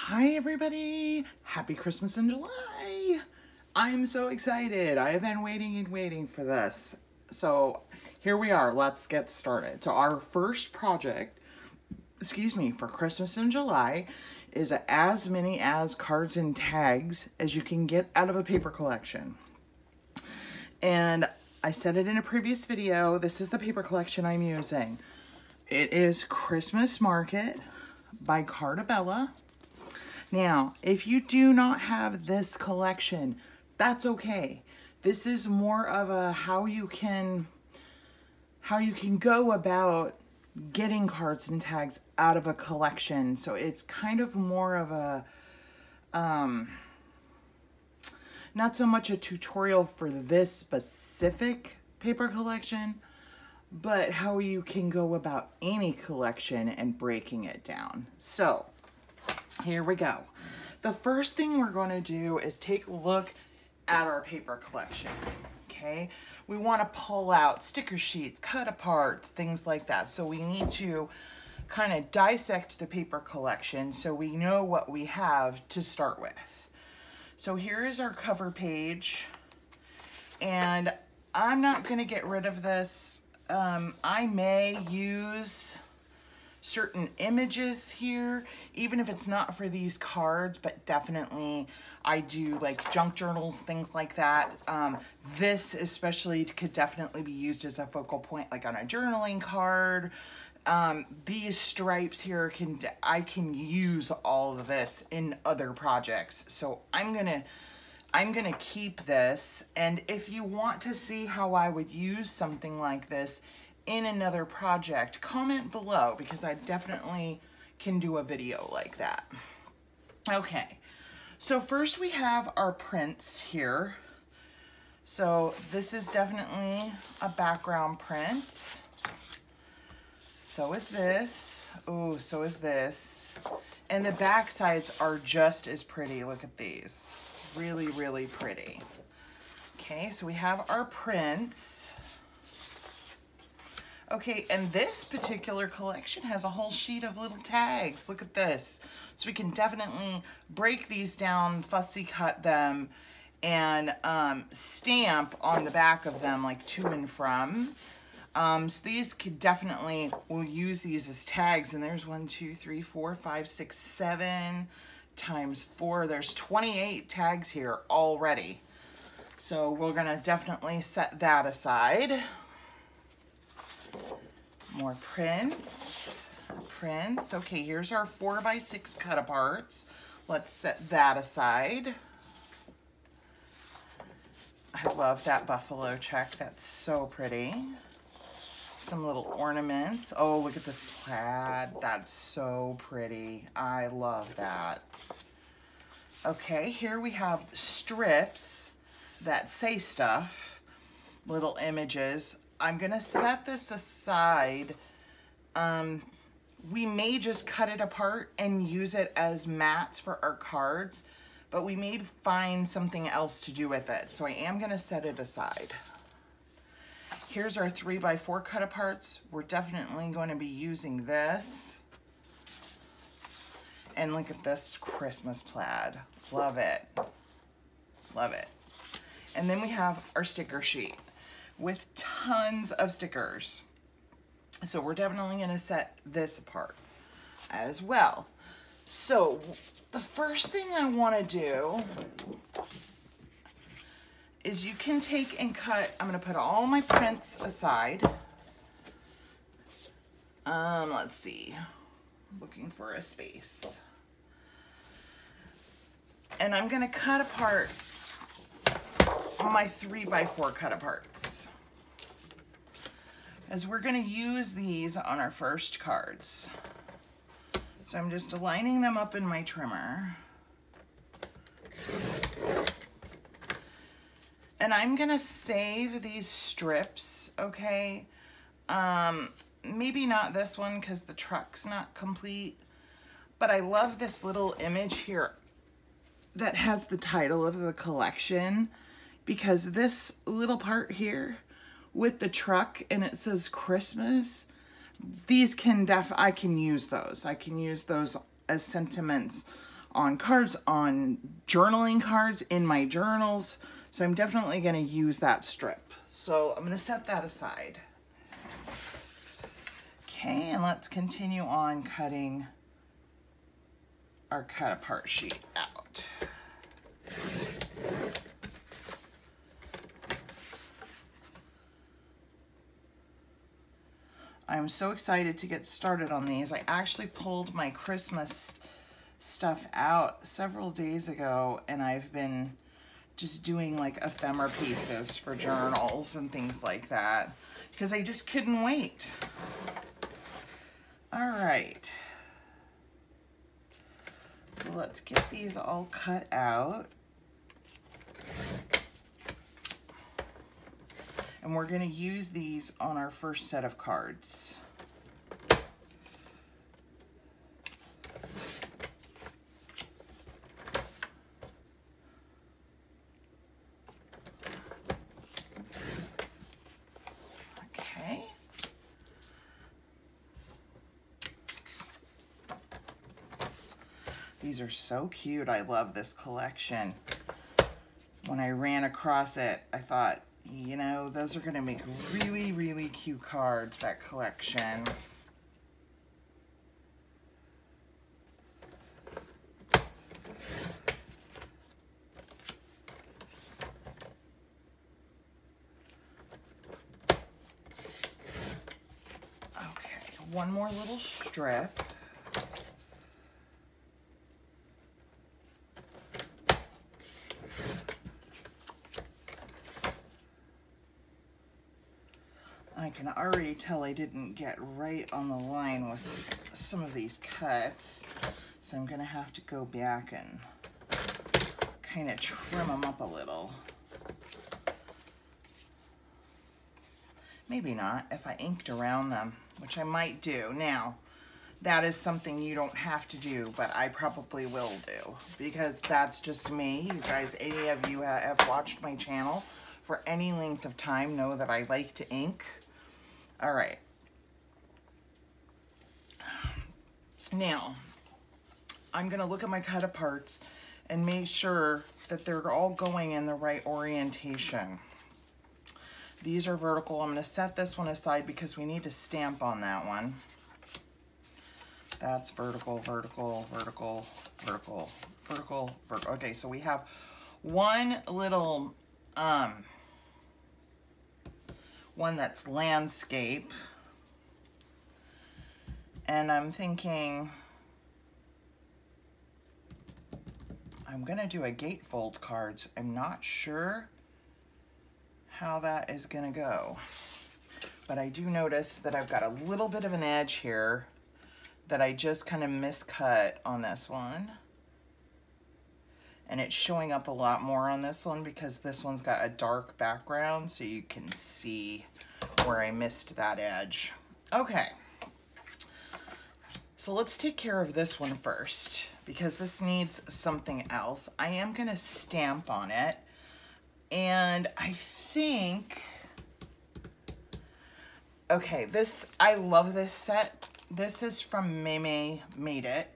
Hi everybody! Happy Christmas in July! I'm so excited. I have been waiting and waiting for this. So here we are. Let's get started. So our first project, for Christmas in July is as many as cards and tags as you can get out of a paper collection. And I said it in a previous video, this is the paper collection I'm using. It is Christmas Market by Carta. Now, if you do not have this collection, that's okay. This is more of a how you can go about getting cards and tags out of a collection. So it's kind of more of a not so much a tutorial for this specific paper collection, but how you can go about any collection and breaking it down. So here we go. The first thing we're going to do is take a look at our paper collection, okay? We want to pull out sticker sheets, cut aparts, things like that. So we need to kind of dissect the paper collection so we know what we have to start with. So here is our cover page, and I'm not going to get rid of this. I may use certain images here, even if it's not for these cards, but definitely I do like junk journals, things like that. This especially could definitely be used as a focal point, like on a journaling card. These stripes here, I can use all of this in other projects. So I'm gonna keep this, and if you want to see how I would use something like this in another project, comment below, because I definitely can do a video like that. Okay, so first we have our prints here. So this is definitely a background print. So is this. Oh, so is this. And the back sides are just as pretty. Look at these. Really, really pretty. Okay, so we have our prints. Okay, and this particular collection has a whole sheet of little tags. Look at this. So we can definitely break these down, fussy cut them, and stamp on the back of them like to and from. So these could definitely, we'll use these as tags, and there's 1, 2, 3, 4, 5, 6, 7 times 4. There's 28 tags here already. So we're gonna definitely set that aside. More prints. Okay, here's our 4x6 cut aparts. Let's set that aside. I love that buffalo check. That's so pretty. Some little ornaments. Oh, look at this plaid. That's so pretty. I love that. Okay, here we have strips that say stuff, little images. I'm gonna set this aside. We may just cut it apart and use it as mats for our cards, but we may find something else to do with it. So I am gonna set it aside. Here's our 3x4 cut aparts. We're definitely going to be using this. And look at this Christmas plaid. Love it. Love it. And then we have our sticker sheet with tons of stickers. So we're definitely going to set this apart as well. So the first thing I want to do is you can take and cut, I'm going to put all my prints aside. Let's see, looking for a space. And I'm going to cut apart my 3x4 cut aparts, as we're going to use these on our first cards. So I'm just lining them up in my trimmer. And I'm going to save these strips, okay? Maybe not this one because the truck's not complete, but I love this little image here that has the title of the collection, because this little part here with the truck and it says Christmas, these can I can use those. I can use those as sentiments on cards, on journaling cards, in my journals. So I'm definitely going to use that strip. So I'm going to set that aside. Okay, and let's continue on cutting our cut apart sheet out. I'm so excited to get started on these. I actually pulled my Christmas stuff out several days ago, and I've been just doing like ephemera pieces for journals and things like that because I just couldn't wait. All right. So let's get these all cut out. And we're going to use these on our first set of cards. Okay. These are so cute. I love this collection. When I ran across it, I thought, you know, those are going to make really, really cute cards, that collection. Okay, one more little strip. I can already tell I didn't get right on the line with some of these cuts, so I'm going to have to go back and kind of trim them up a little. Maybe not if I inked around them, which I might do. Now, that is something you don't have to do, but I probably will do because that's just me. You guys, any of you have watched my channel for any length of time know that I like to ink. All right. Now, I'm going to look at my cut aparts and make sure that they're all going in the right orientation. These are vertical. I'm going to set this one aside because we need to stamp on that one. That's vertical, vertical, vertical, vertical, vertical, vertical. Okay, so we have one little one that's landscape, and I'm thinking I'm gonna do a gatefold cards. I'm not sure how that is gonna go, but I do notice that I've got a little bit of an edge here that I just kind of miscut on this one. And it's showing up a lot more on this one because this one's got a dark background, so you can see where I missed that edge. Okay, so let's take care of this one first because this needs something else. I am gonna stamp on it, and I think, okay, I love this set. This is from Meme Made It,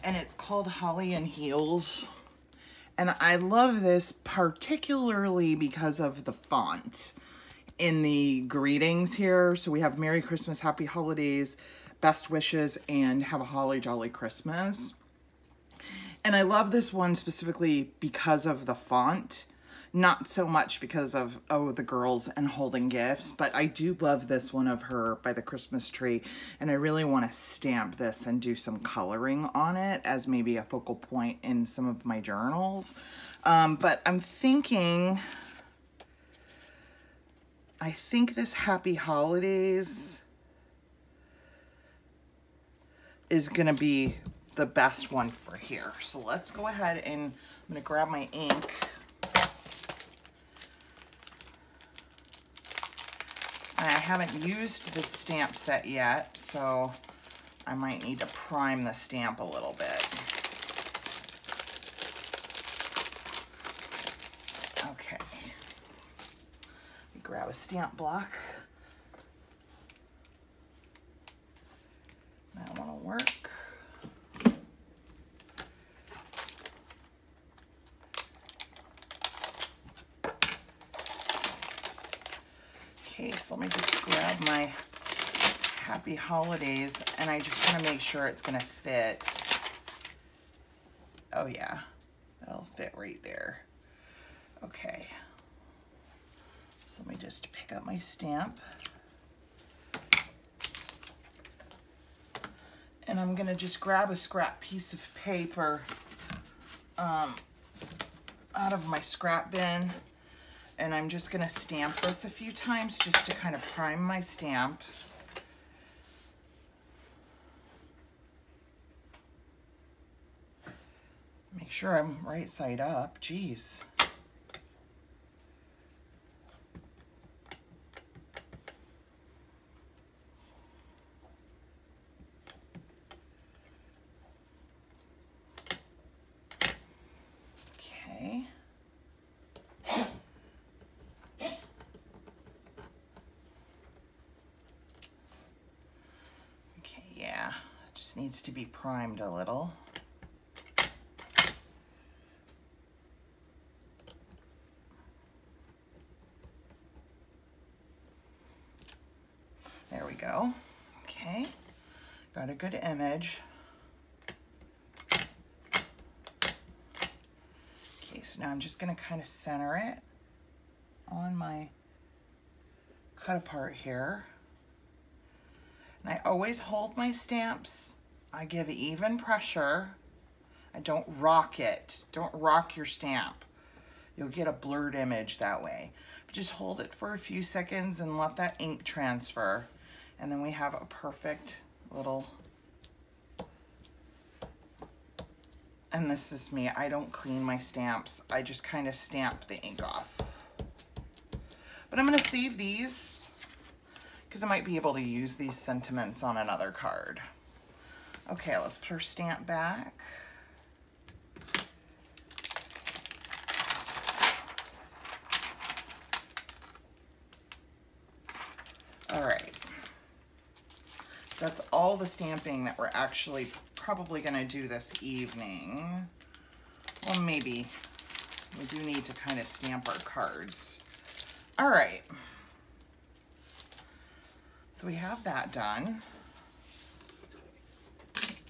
and it's called Holly and Heels. And I love this particularly because of the font in the greetings here. So we have Merry Christmas, Happy Holidays, Best Wishes, and Have a Holly Jolly Christmas. And I love this one specifically because of the font. Not so much because of, oh, the girls and holding gifts, but I do love this one of her by the Christmas tree, and I really want to stamp this and do some coloring on it as maybe a focal point in some of my journals. But I'm thinking, I think this Happy Holidays is going to be the best one for here. So let's go ahead and I'm going to grab my ink. I haven't used the stamp set yet, so I might need to prime the stamp a little bit. Okay. Grab a stamp block. That one will work. Okay, so let me just grab my Happy Holidays, and I just want to make sure it's going to fit. Oh yeah, that'll fit right there. Okay, so let me just pick up my stamp. And I'm going to just grab a scrap piece of paper out of my scrap bin. And I'm just going to stamp this a few times just to kind of prime my stamp. Make sure I'm right side up. Geez. Okay. Okay, yeah. Just needs to be primed a little. There we go. Okay, got a good image. Okay, so now I'm just going to kind of center it on my cut apart here. And I always hold my stamps. I give even pressure. I don't rock it. Don't rock your stamp. You'll get a blurred image that way. But just hold it for a few seconds and let that ink transfer. And then we have a perfect little, and this is me. I don't clean my stamps. I just kind of stamp the ink off. But I'm going to save these because I might be able to use these sentiments on another card. Okay, let's put our stamp back. All right. That's all the stamping that we're actually probably going to do this evening. Well, maybe we do need to kind of stamp our cards. All right. So we have that done. Put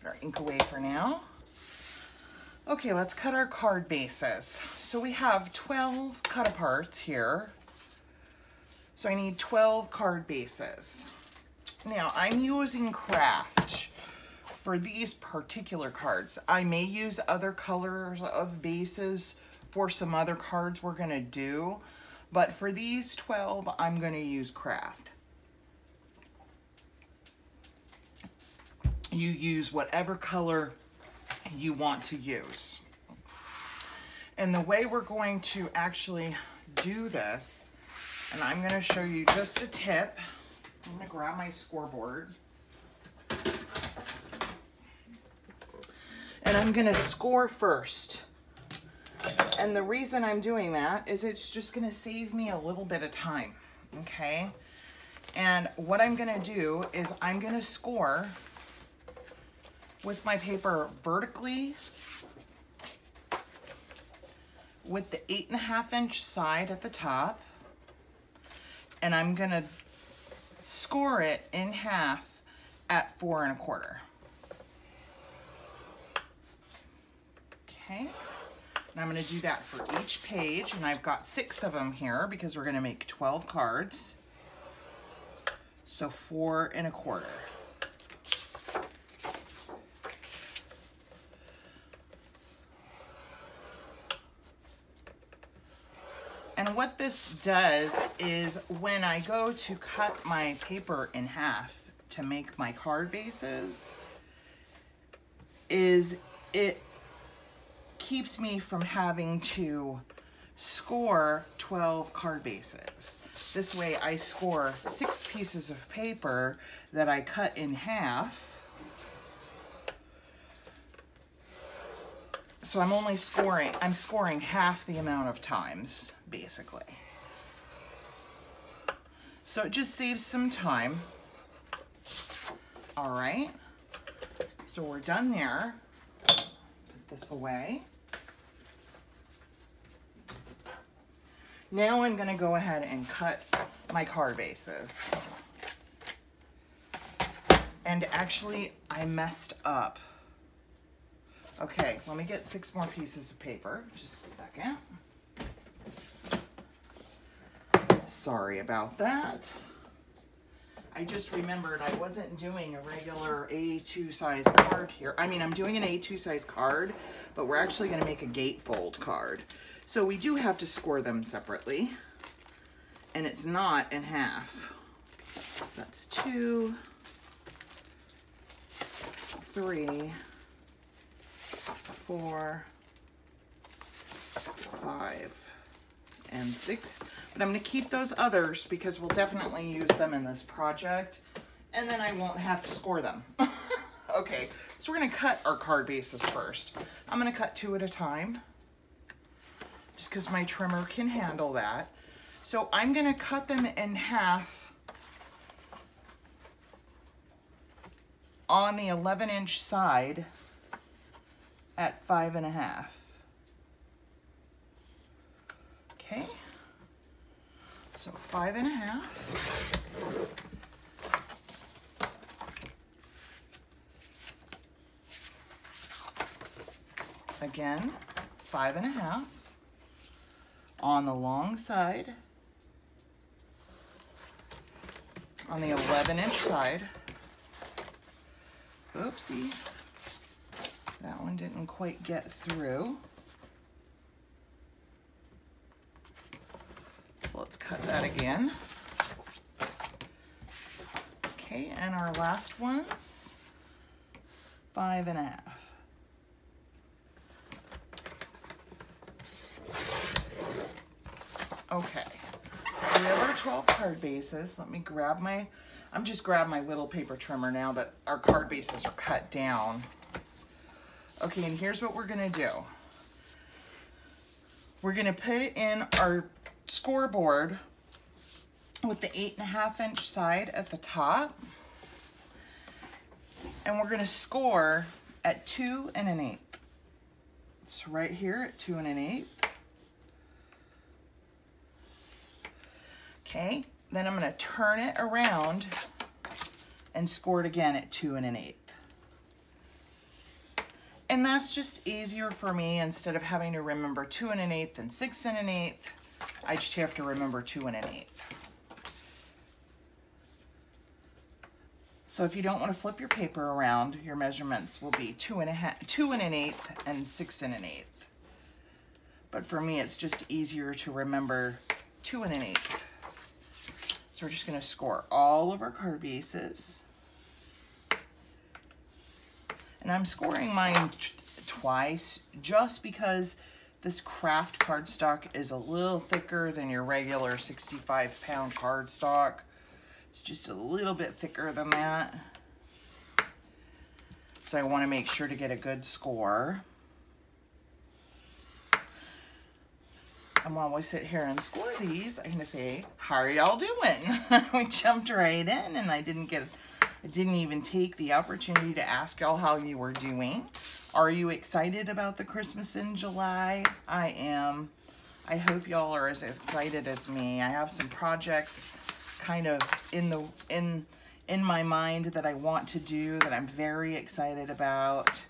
our ink away for now. Okay, let's cut our card bases. So we have 12 cut aparts here. So I need 12 card bases. Now I'm using craft for these particular cards. I may use other colors of bases for some other cards we're gonna do, but for these 12, I'm gonna use craft. You use whatever color you want to use. And the way we're going to actually do this, and I'm going to show you just a tip. I'm going to grab my scoreboard. And I'm going to score first. And the reason I'm doing that is it's just going to save me a little bit of time. Okay? And what I'm going to do is I'm going to score with my paper vertically with the 8.5 inch side at the top. And I'm gonna score it in half at 4 1/4. Okay, and I'm gonna do that for each page, and I've got 6 of them here because we're gonna make 12 cards. So 4 1/4. And what this does is when I go to cut my paper in half to make my card bases, is it keeps me from having to score 12 card bases. This way I score 6 pieces of paper that I cut in half. So I'm scoring half the amount of times, basically. So it just saves some time. All right, so we're done there. Put this away. Now I'm gonna go ahead and cut my card bases. And actually, I messed up. Okay, let me get 6 more pieces of paper. Just a second. Sorry about that. I just remembered I wasn't doing a regular A2 size card here. I mean, I'm doing an A2 size card, but we're actually going to make a gatefold card. So we do have to score them separately. And it's not in half. So that's 2, 3, 4, 5, and 6. But I'm going to keep those others because we'll definitely use them in this project. And then I won't have to score them. Okay, so we're going to cut our card bases first. I'm going to cut 2 at a time, just because my trimmer can handle that. So I'm going to cut them in half on the 11-inch side at 5.5. Okay, so 5.5. Again, 5.5 on the long side, on the 11-inch side. Oopsie, that one didn't quite get through. So let's cut that again. Okay, and our last ones, 5.5. Okay, we have our 12 card bases. Let me grab my, I'm just grabbing my little paper trimmer now that our card bases are cut down. Okay, and here's what we're gonna do. We're gonna put it in our scoreboard with the 8.5-inch side at the top. And we're gonna score at 2 1/8. So right here at 2 1/8. Okay, then I'm gonna turn it around and score it again at 2 1/8. And that's just easier for me. Instead of having to remember 2 1/8 and 6 1/8, I just have to remember 2 1/8. So if you don't want to flip your paper around, your measurements will be 2 1/8 and 6 1/8. But for me, it's just easier to remember 2 1/8. So we're just going to score all of our card bases. And I'm scoring mine twice just because this craft cardstock is a little thicker than your regular 65-pound cardstock. It's just a little bit thicker than that. So I want to make sure to get a good score. And while we sit here and score these, I'm gonna say, how are y'all doing? We jumped right in and I didn't even take the opportunity to ask y'all how you were doing. Are you excited about the Christmas in July? I am. I hope y'all are as excited as me. I have some projects kind of in my mind that I want to do that I'm very excited about.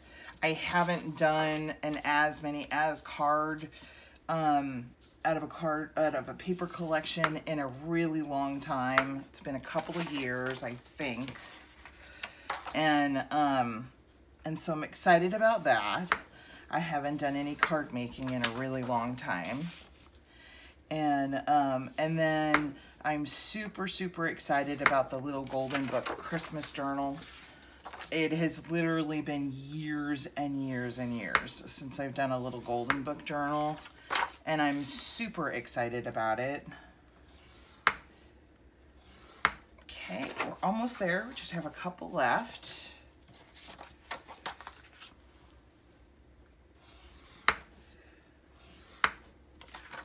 I haven't done an as many as card out of a paper collection in a really long time. It's been a couple of years, I think. And so I'm excited about that. I haven't done any card making in a really long time. And then I'm super, super excited about the little Golden Book Christmas journal. It has literally been years and years and years since I've done a little Golden Book journal, and I'm super excited about it. Okay, we're almost there. We just have a couple left.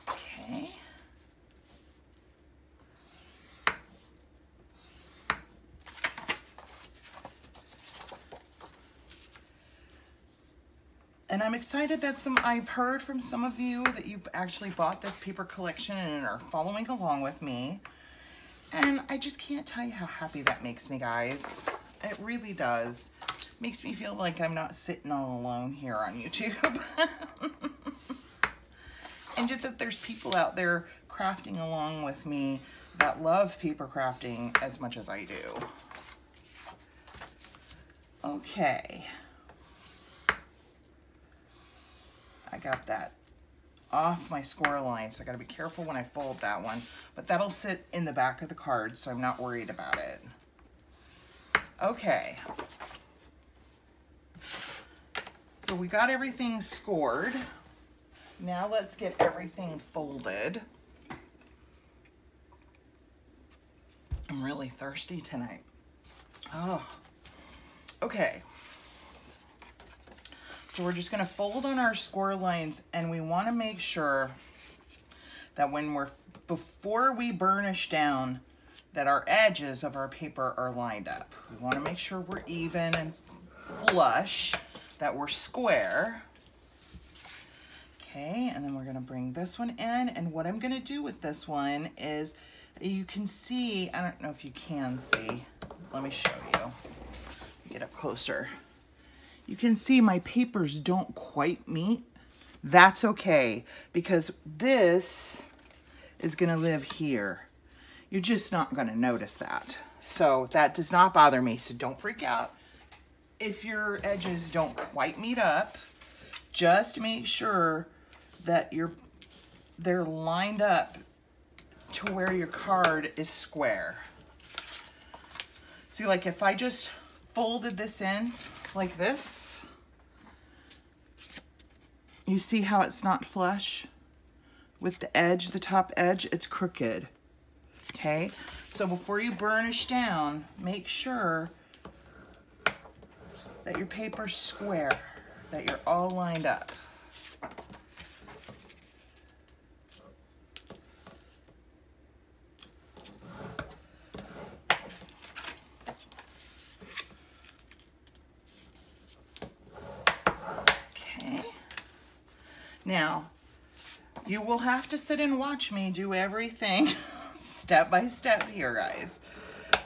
Okay. And I'm excited that I've heard from some of you that you've actually bought this paper collection and are following along with me. And I just can't tell you how happy that makes me, guys. It really does. Makes me feel like I'm not sitting all alone here on YouTube. And just that there's people out there crafting along with me that love paper crafting as much as I do. Okay. I got that off my score line, so I gotta be careful when I fold that one. But that'll sit in the back of the card, so I'm not worried about it. Okay. So we got everything scored. Now let's get everything folded. I'm really thirsty tonight. Oh, okay. So we're just gonna fold on our score lines, and we wanna make sure that before we burnish down, that our edges of our paper are lined up. We wanna make sure we're even and flush, that we're square. Okay, and then we're gonna bring this one in, and what I'm gonna do with this one is, you can see, I don't know if you can see, let me show you. Get up closer. You can see my papers don't quite meet. That's okay, because this is gonna live here. You're just not gonna notice that. So that does not bother me, so don't freak out. If your edges don't quite meet up, just make sure that they're lined up to where your card is square. See, like if I just folded this in like this, you see how it's not flush? With the edge, the top edge, it's crooked. Okay, so before you burnish down, make sure that your paper's square, that you're all lined up. Now, you will have to sit and watch me do everything step by step here, guys.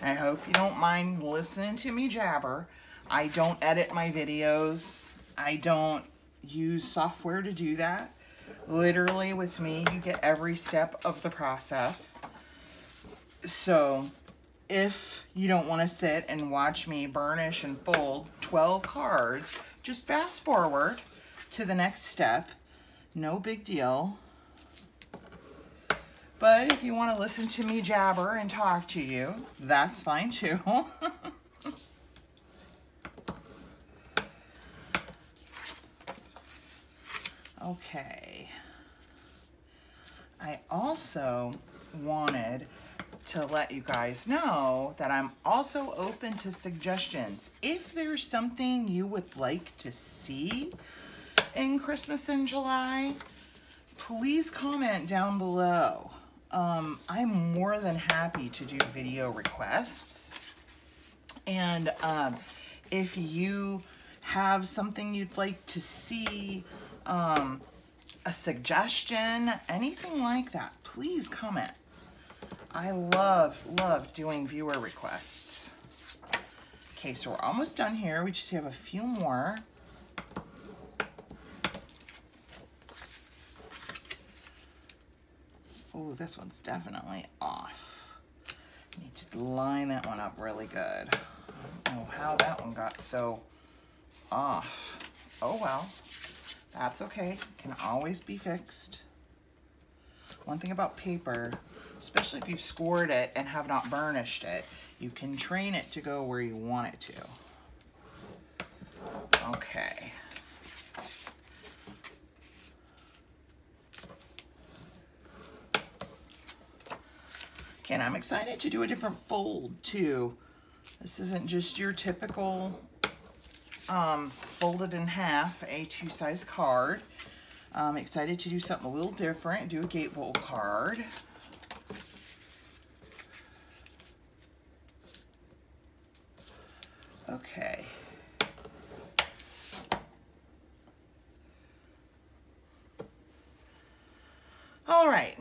I hope you don't mind listening to me jabber. I don't edit my videos. I don't use software to do that. Literally, with me, you get every step of the process. So, if you don't want to sit and watch me burnish and fold 12 cards, just fast forward to the next step. No big deal. But if you want to listen to me jabber and talk to you, that's fine too. Okay. I also wanted to let you guys know that I'm also open to suggestions. If there's something you would like to see in Christmas in July, please comment down below. I'm more than happy to do video requests. And if you have something you'd like to see, a suggestion, anything like that, please comment. I love doing viewer requests. Okay, so we're almost done here. We just have a few more. Oh, this one's definitely off. Need to line that one up really good. I don't know how that one got so off. Oh well, that's okay. Can always be fixed. One thing about paper, especially if you've scored it and have not burnished it, you can train it to go where you want it to. Okay. Okay, and I'm excited to do a different fold too. This isn't just your typical folded in half A2 size card. I'm excited to do something a little different, do a gatefold card. Okay.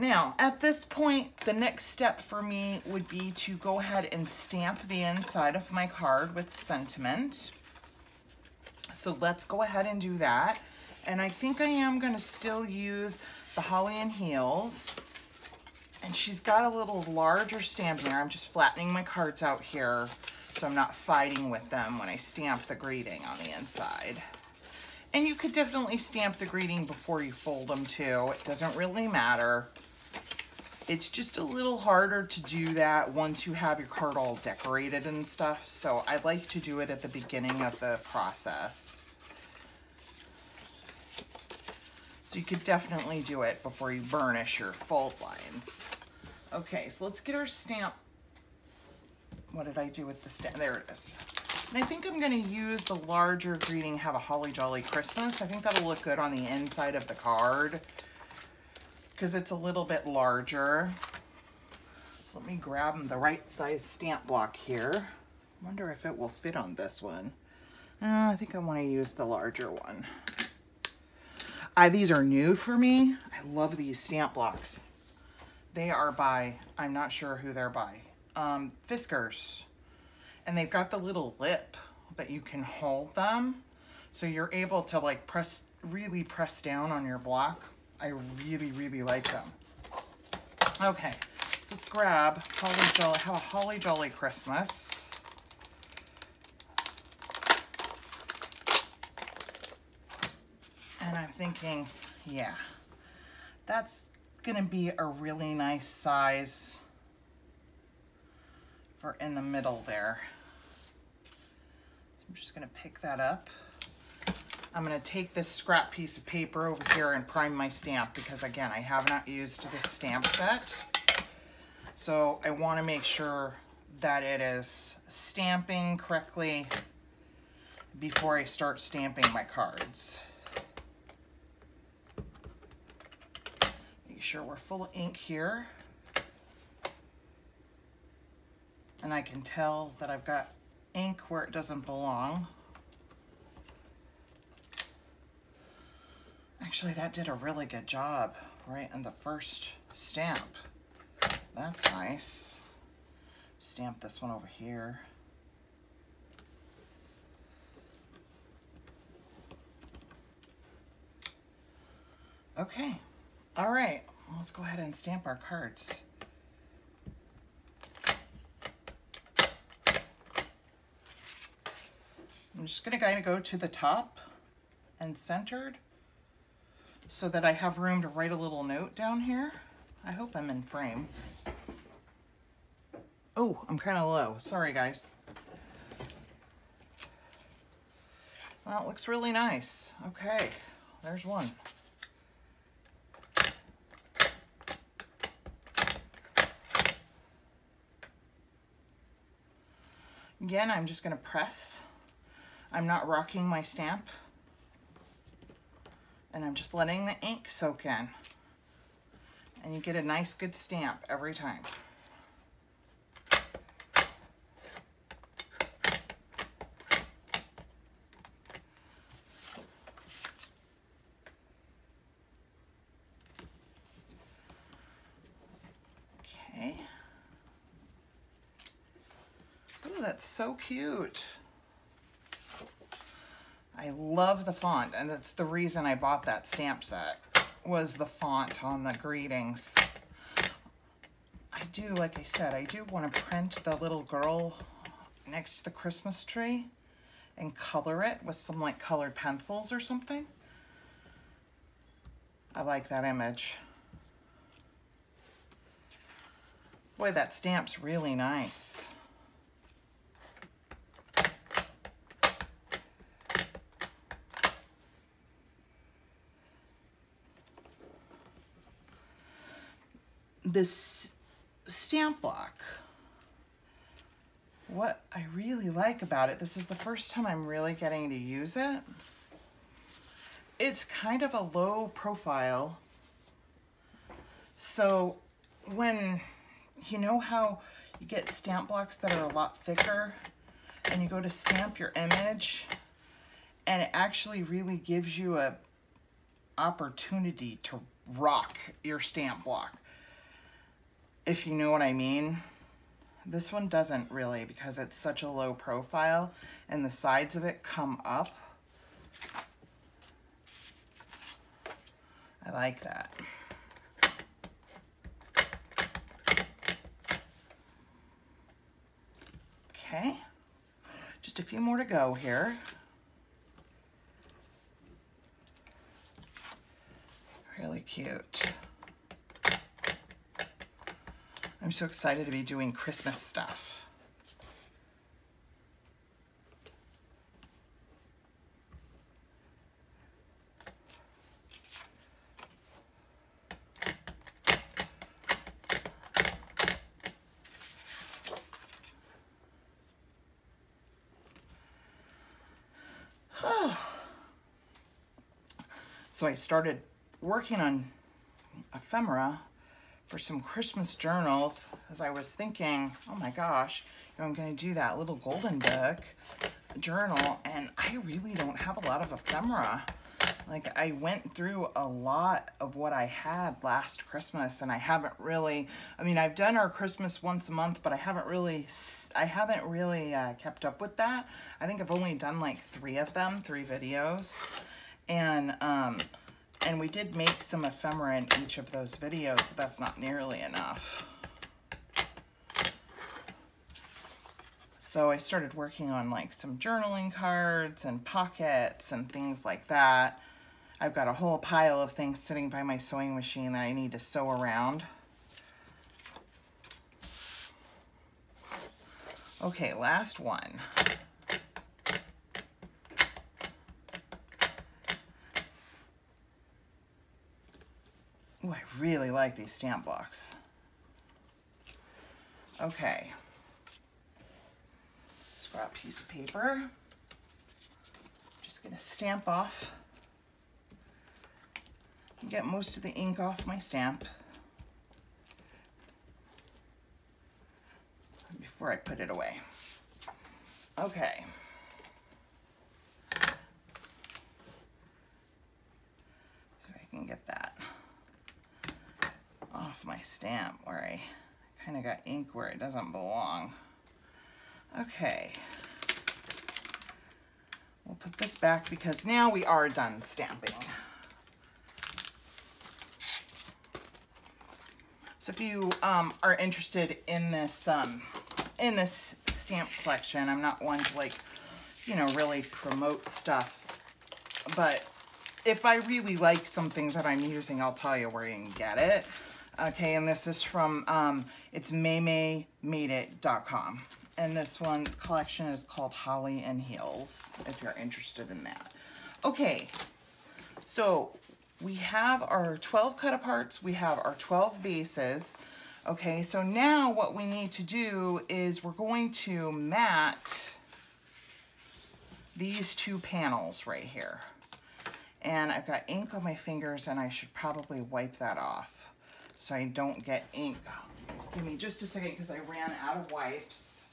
now at this point, the next step for me would be to go ahead and stamp the inside of my card with sentiment. So let's go ahead and do that. And I think I am going to still use the Holly and Heels. And she's got a little larger stamp here. I'm just flattening my cards out here so I'm not fighting with them when I stamp the greeting on the inside. And you could definitely stamp the greeting before you fold them too. It doesn't really matter. It's just a little harder to do that once you have your card all decorated and stuff. So I like to do it at the beginning of the process. So you could definitely do it before you burnish your fold lines. Okay, so let's get our stamp. What did I do with the stamp? There it is. And I think I'm going to use the larger greeting, have a Holly Jolly Christmas. I think that'll look good on the inside of the card because it's a little bit larger. So let me grab the right size stamp block here. I wonder if it will fit on this one. I think I want to use the larger one. These are new for me. I love these stamp blocks. They are by, I'm not sure who they're by, Fiskars. And they've got the little lip that you can hold them. So you're able to like really press down on your block. I really, really like them. Okay, so let's grab Holly Jolly, have a Holly Jolly Christmas. And I'm thinking, yeah, that's gonna be a really nice size for in the middle there. So I'm just gonna pick that up. I'm gonna take this scrap piece of paper over here and prime my stamp because again, I have not used this stamp set. So I wanna make sure that it is stamping correctly before I start stamping my cards. Make sure we're full of ink here. And I can tell that I've got ink where it doesn't belong. Actually, that did a really good job right on the first stamp. That's nice. Stamp this one over here. Okay, all right, let's go ahead and stamp our cards. I'm just gonna kind of go to the top and centered so that I have room to write a little note down here. I hope I'm in frame. Oh, I'm kind of low. Sorry, guys. Well, it looks really nice. Okay, there's one. Again, I'm just going to press. I'm not rocking my stamp. And I'm just letting the ink soak in. And you get a nice, good stamp every time. Okay. Oh, that's so cute. I love the font, and that's the reason I bought that stamp set, was the font on the greetings. I do, like I said, I do want to print the little girl next to the Christmas tree and color it with some like colored pencils or something. I like that image. Boy, that stamp's really nice. This stamp block, what I really like about it, this is the first time I'm really getting to use it. It's kind of a low profile. So when, you know how you get stamp blocks that are a lot thicker and you go to stamp your image and it actually really gives you a opportunity to rock your stamp block. if you know what I mean. This one doesn't really, because it's such a low profile and the sides of it come up. I like that. Okay, just a few more to go here. Really cute. I'm so excited to be doing Christmas stuff. So I started working on ephemera for some Christmas journals, as I was thinking, oh my gosh, you know, I'm going to do that little golden book journal, and I really don't have a lot of ephemera. Like, I went through a lot of what I had last Christmas, and I haven't really, I mean, I've done our Christmas once a month, but I haven't really kept up with that. I think I've only done like 3 of them, 3 videos, and we did make some ephemera in each of those videos, but that's not nearly enough. So I started working on like some journaling cards and pockets and things like that. I've got a whole pile of things sitting by my sewing machine that I need to sew around. Okay, last one. Ooh, I really like these stamp blocks. Okay. Scrap piece of paper. Just gonna stamp off and get most of the ink off my stamp before I put it away. Okay. So I can get that off my stamp where I kind of got ink where it doesn't belong. Okay. We'll put this back because now we are done stamping. So if you are interested in this stamp collection, I'm not one to, like, you know, really promote stuff, but if I really like something that I'm using, I'll tell you where you can get it. Okay, and this is from, it's maymaymadeit.com. And this one collection is called Holly and Heels, if you're interested in that. Okay, so we have our 12 cut-aparts, we have our 12 bases. Okay, so now what we need to do is we're going to mat these 2 panels right here. And I've got ink on my fingers, and I should probably wipe that off so I don't get ink. Give me just a second because I ran out of wipes.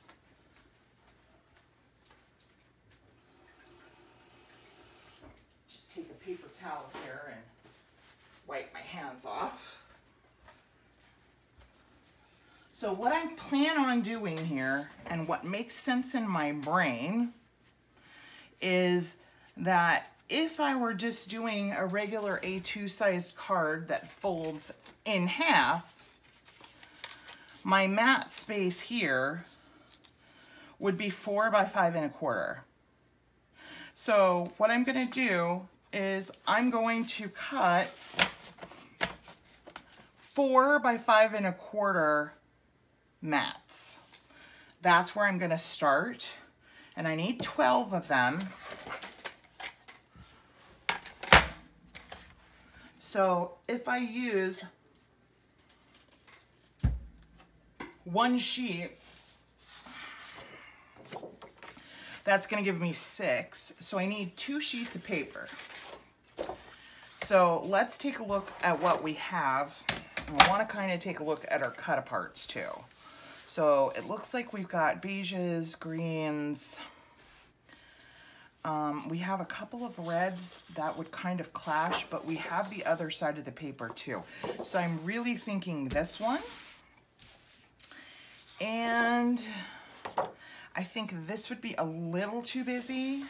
Just take a paper towel here and wipe my hands off. So what I plan on doing here, and what makes sense in my brain, is that if I were just doing a regular A2 sized card that folds in half, my mat space here would be 4 by 5 1/4. So what I'm going to do is I'm going to cut 4 by 5 1/4 mats. That's where I'm going to start, and I need 12 of them. So if I use 1 sheet, that's going to give me 6. So I need 2 sheets of paper. So let's take a look at what we have. I want to kind of take a look at our cut-aparts too. So it looks like we've got beiges, greens. We have a couple of reds that would kind of clash, but we have the other side of the paper too. So I'm really thinking this one And I think this would be a little too busy.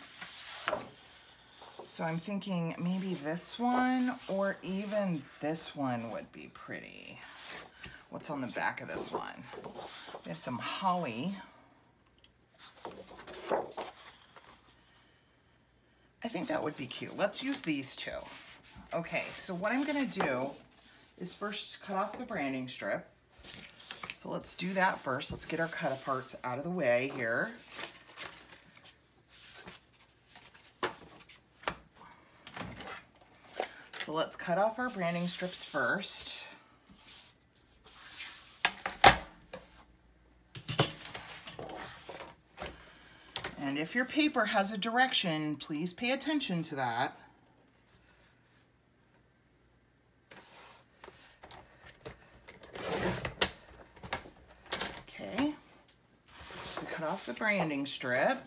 So I'm thinking maybe this one or even this one would be pretty. What's on the back of this one? We have some holly. I think that would be cute. Let's use these two. Okay, so what I'm gonna do is first cut off the branding strip. So let's do that first. Let's get our cut parts out of the way here. So let's cut off our branding strips first. And if your paper has a direction, please pay attention to that. Okay, so cut off the branding strip.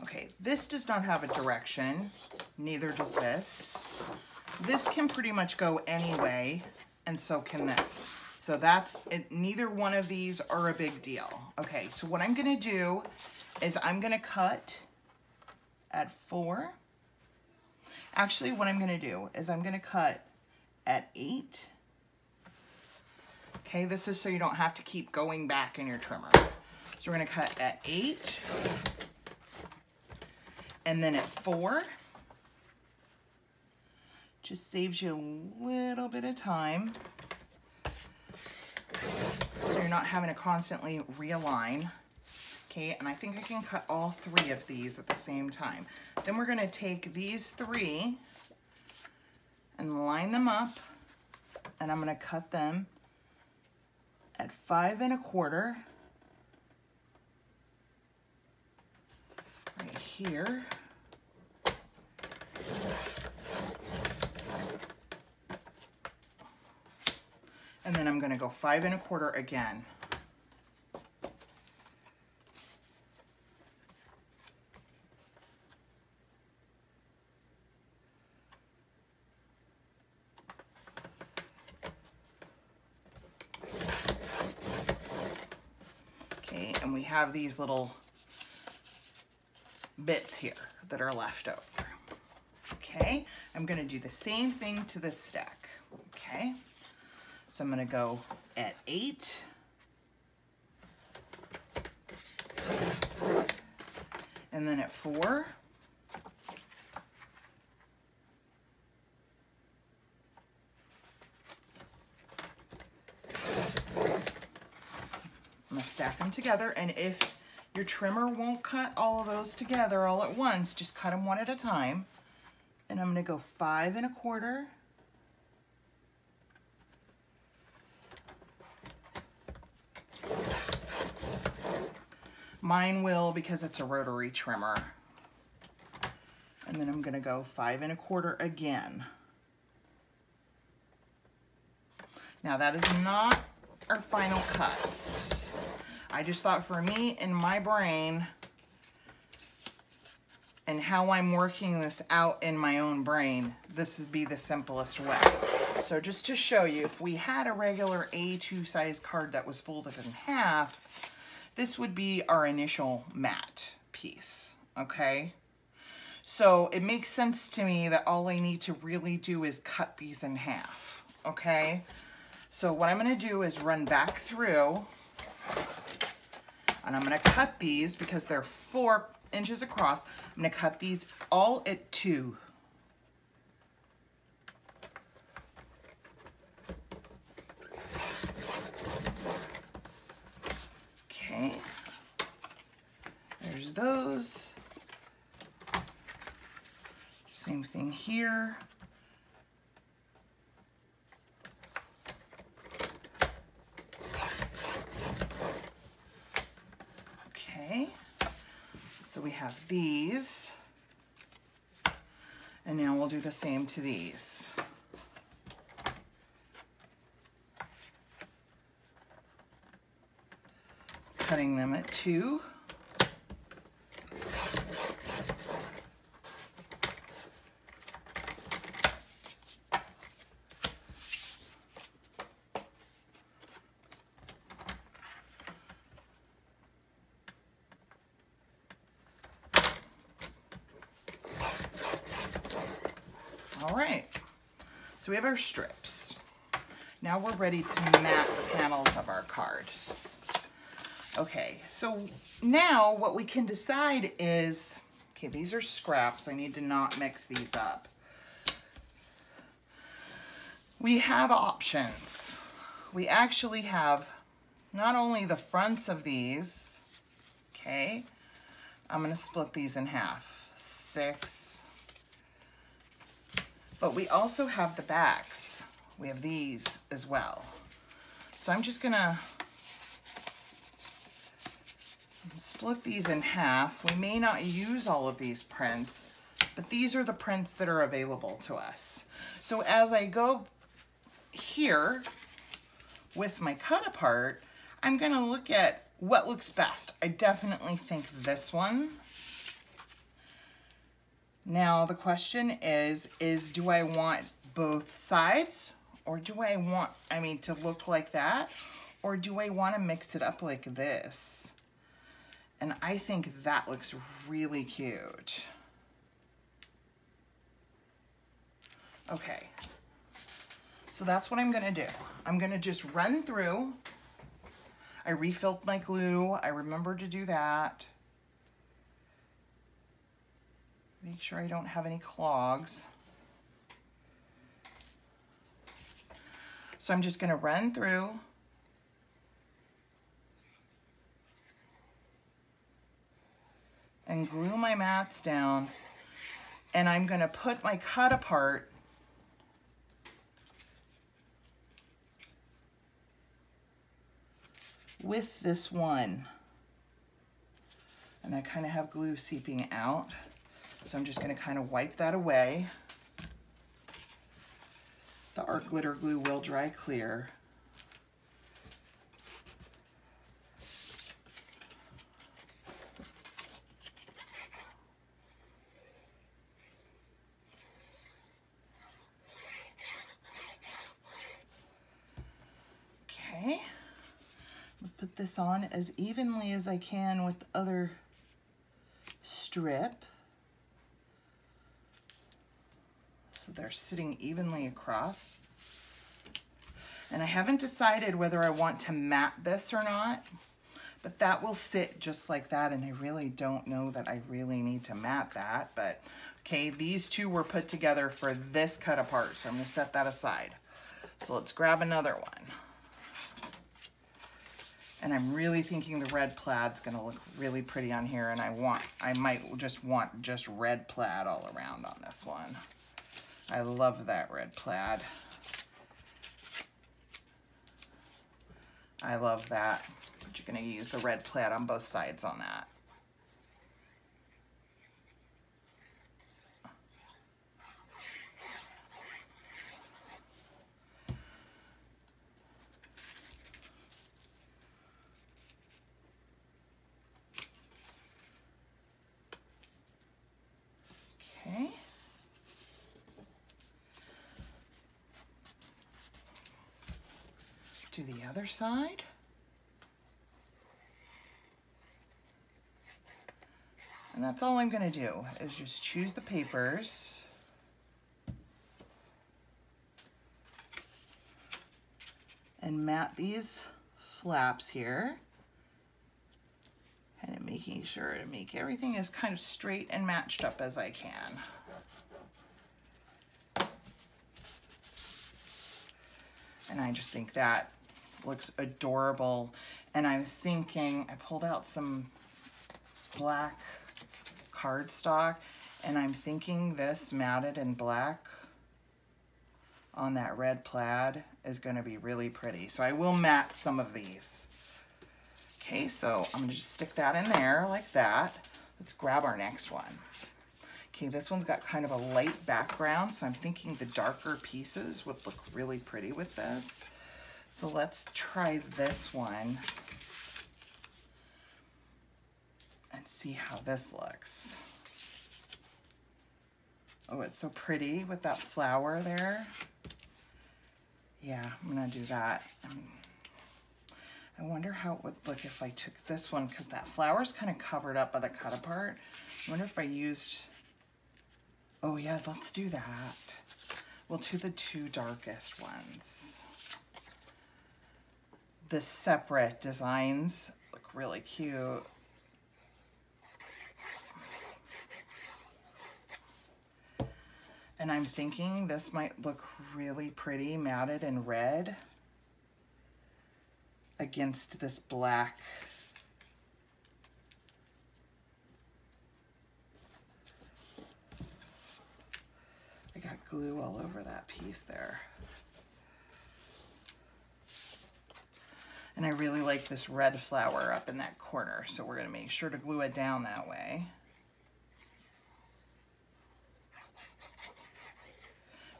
Okay, this does not have a direction, neither does this. This can pretty much go anyway, and so can this. So that's it. Neither one of these are a big deal. Okay, so what I'm gonna do is I'm gonna cut at 4. Actually, what I'm gonna do is I'm gonna cut at 8. Okay, this is so you don't have to keep going back in your trimmer. So we're gonna cut at 8, and then at 4. Just saves you a little bit of time. So you're not having to constantly realign. Okay, and I think I can cut all 3 of these at the same time. Then we're gonna take these 3 and line them up, and I'm gonna cut them at 5 1/4 right here. And then I'm gonna go 5 1/4 again. Okay, and we have these little bits here that are left over. Okay, I'm gonna do the same thing to this stack, okay? So I'm gonna go at 8. And then at 4. I'm gonna stack them together, and if your trimmer won't cut all of those together all at once, just cut them one at a time. And I'm gonna go 5 1/4. Mine will because it's a rotary trimmer. And then I'm gonna go 5 1/4 again. Now that is not our final cuts. I just thought for me in my brain and how I'm working this out in my own brain, this would be the simplest way. So just to show you, if we had a regular A2 size card that was folded in half, this would be our initial mat piece, okay? So it makes sense to me that all I need to really do is cut these in half, okay? So what I'm gonna do is run back through, and I'm gonna cut these because they're 4 inches across. I'm gonna cut these all at 2. Okay, there's those. Same thing here. Okay, so we have these, and now we'll do the same to these. Cutting them at 2. So we have our strips. Now we're ready to mat the panels of our cards. Okay, so now what we can decide is, okay, these are scraps. I need to not mix these up. We have options. We actually have not only the fronts of these, okay, I'm gonna split these in half, 6, but we also have the backs. We have these as well. So I'm just gonna split these in half. We may not use all of these prints, but these are the prints that are available to us. So as I go here with my cut apart, I'm gonna look at what looks best. I definitely think this one. Now the question is do I want both sides, or do I want, to look like that, or do I want to mix it up like this? And I think that looks really cute. Okay, so that's what I'm gonna do. I'm gonna just run through. I refilled my glue. I remembered to do that. Make sure I don't have any clogs. So I'm just gonna run through. And glue my mats down. And I'm gonna put my cut apart with this one. And I kind of have glue seeping out. So I'm just gonna kind of wipe that away. The art glitter glue will dry clear. Okay, I'll put this on as evenly as I can with the other strip. So they're sitting evenly across. And I haven't decided whether I want to mat this or not, but that will sit just like that, and I really don't know that I really need to mat that, but okay, these two were put together for this cut apart, so I'm gonna set that aside. So let's grab another one. And I'm really thinking the red plaid's gonna look really pretty on here, and I might just want red plaid all around on this one. I love that red plaid. I love that. But you're gonna use the red plaid on both sides on that. Okay. Do the other side. And that's all I'm gonna do, is just choose the papers. And mat these flaps here. And I'm making sure to make everything as kind of straight and matched up as I can. And I just think that looks adorable. And I'm thinking, I pulled out some black cardstock, and I'm thinking this matted in black on that red plaid is gonna be really pretty. So I will mat some of these. Okay, so I'm gonna just stick that in there like that. Let's grab our next one. Okay, this one's got kind of a light background, so I'm thinking the darker pieces would look really pretty with this. So let's try this one and see how this looks. Oh, it's so pretty with that flower there. Yeah, I'm gonna do that. I wonder how it would look if I took this one, because that flower's kind of covered up by the cut apart. I wonder if I used, oh yeah, let's do that. We'll do the two darkest ones. The separate designs look really cute. And I'm thinking this might look really pretty matted in red against this black. I got glue all over that piece there. And I really like this red flower up in that corner, so we're gonna make sure to glue it down that way.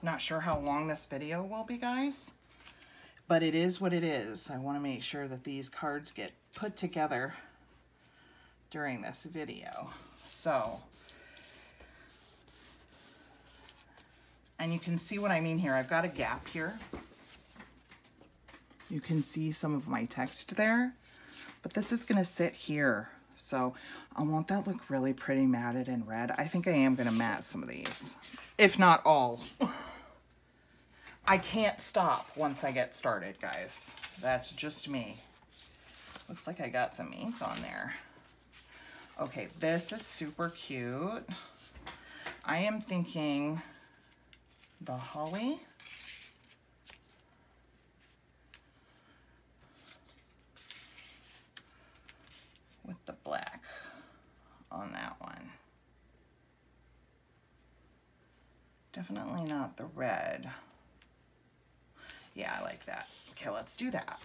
Not sure how long this video will be, guys, but it is what it is. I want to make sure that these cards get put together during this video. So, and you can see what I mean here. I've got a gap here. You can see some of my text there, but this is going to sit here. So I want that look really pretty matted in red. I think I am going to matte some of these, if not all. I can't stop once I get started, guys. That's just me. Looks like I got some ink on there. Okay, this is super cute. I am thinking the holly. With the black on that one. Definitely not the red. Yeah, I like that. Okay, let's do that.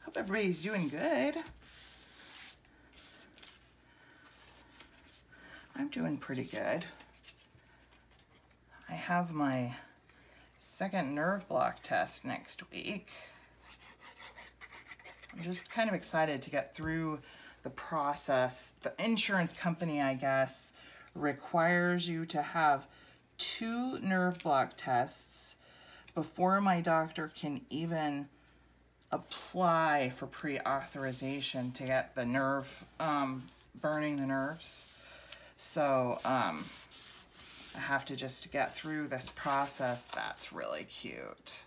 Hope everybody's doing good. I'm doing pretty good. I have my second nerve block test next week. I'm just kind of excited to get through the process. The insurance company, I guess, requires you to have 2 nerve block tests before my doctor can even apply for pre-authorization to get the nerve, burning the nerves. So I have to just get through this process. That's really cute.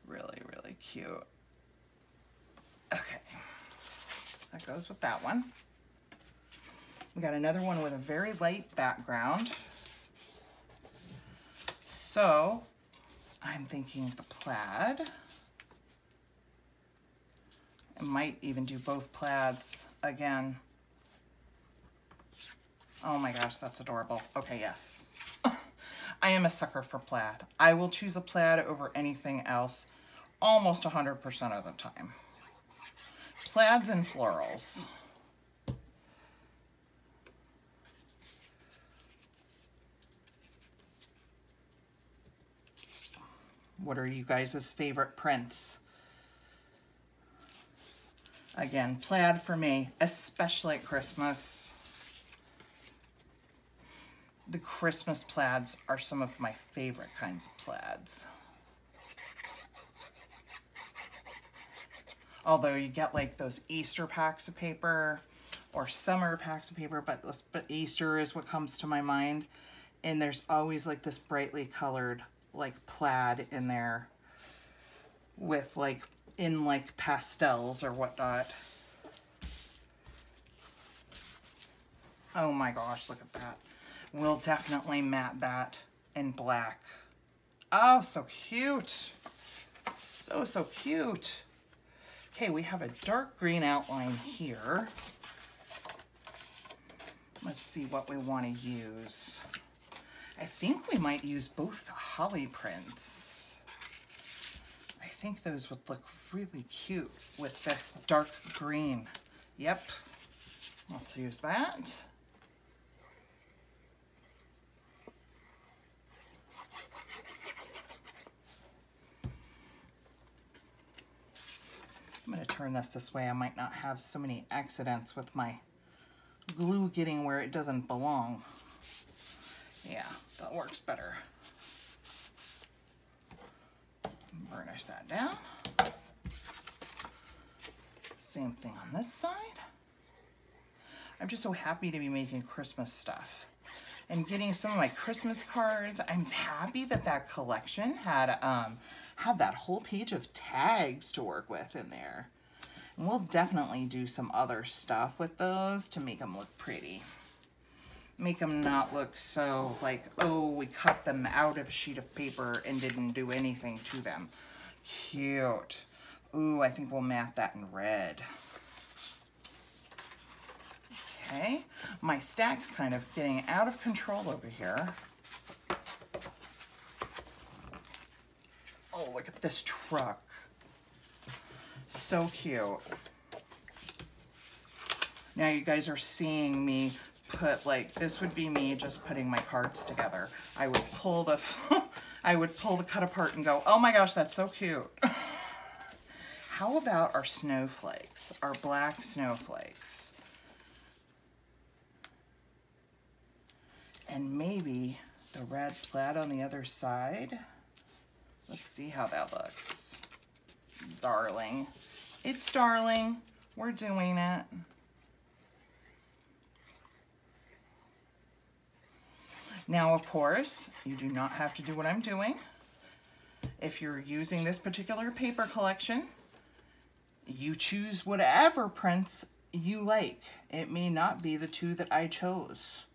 Really, really cute. Okay, that goes with that one. We got another one with a very light background. So I'm thinking the plaid. I might even do both plaids again. Oh my gosh, that's adorable. Okay, yes. I am a sucker for plaid. I will choose a plaid over anything else almost 100% of the time. Plaids and florals. What are you guys' favorite prints? Again, plaid for me, especially at Christmas. The Christmas plaids are some of my favorite kinds of plaids. Although you get like those Easter packs of paper or summer packs of paper, but Easter is what comes to my mind. And there's always like this brightly colored like plaid in there with like in like pastels or whatnot. Oh my gosh, look at that. We'll definitely matte that in black. Oh, so cute. So, so cute. Okay, we have a dark green outline here. Let's see what we want to use. I think we might use both the holly prints. I think those would look really cute with this dark green. Yep, let's use that. I'm going to turn this way. I might not have so many accidents with my glue getting where it doesn't belong. Yeah, that works better. Burnish that down. Same thing on this side. I'm just so happy to be making Christmas stuff and getting some of my Christmas cards. I'm happy that that collection had that whole page of tags to work with in there. And we'll definitely do some other stuff with those to make them look pretty. Make them not look so like, oh, we cut them out of a sheet of paper and didn't do anything to them. Cute. Ooh, I think we'll mat that in red. Okay, my stack's kind of getting out of control over here. Oh, look at this truck. So cute. Now you guys are seeing me put, like, this would be me just putting my cards together. I would pull the I would pull the cut apart and go, oh my gosh, that's so cute. How about our snowflakes, our black snowflakes? And maybe the red plaid on the other side. Let's see how that looks. Darling. It's darling. We're doing it. Now, of course, you do not have to do what I'm doing. If you're using this particular paper collection, you choose whatever prints you like. It may not be the two that I chose.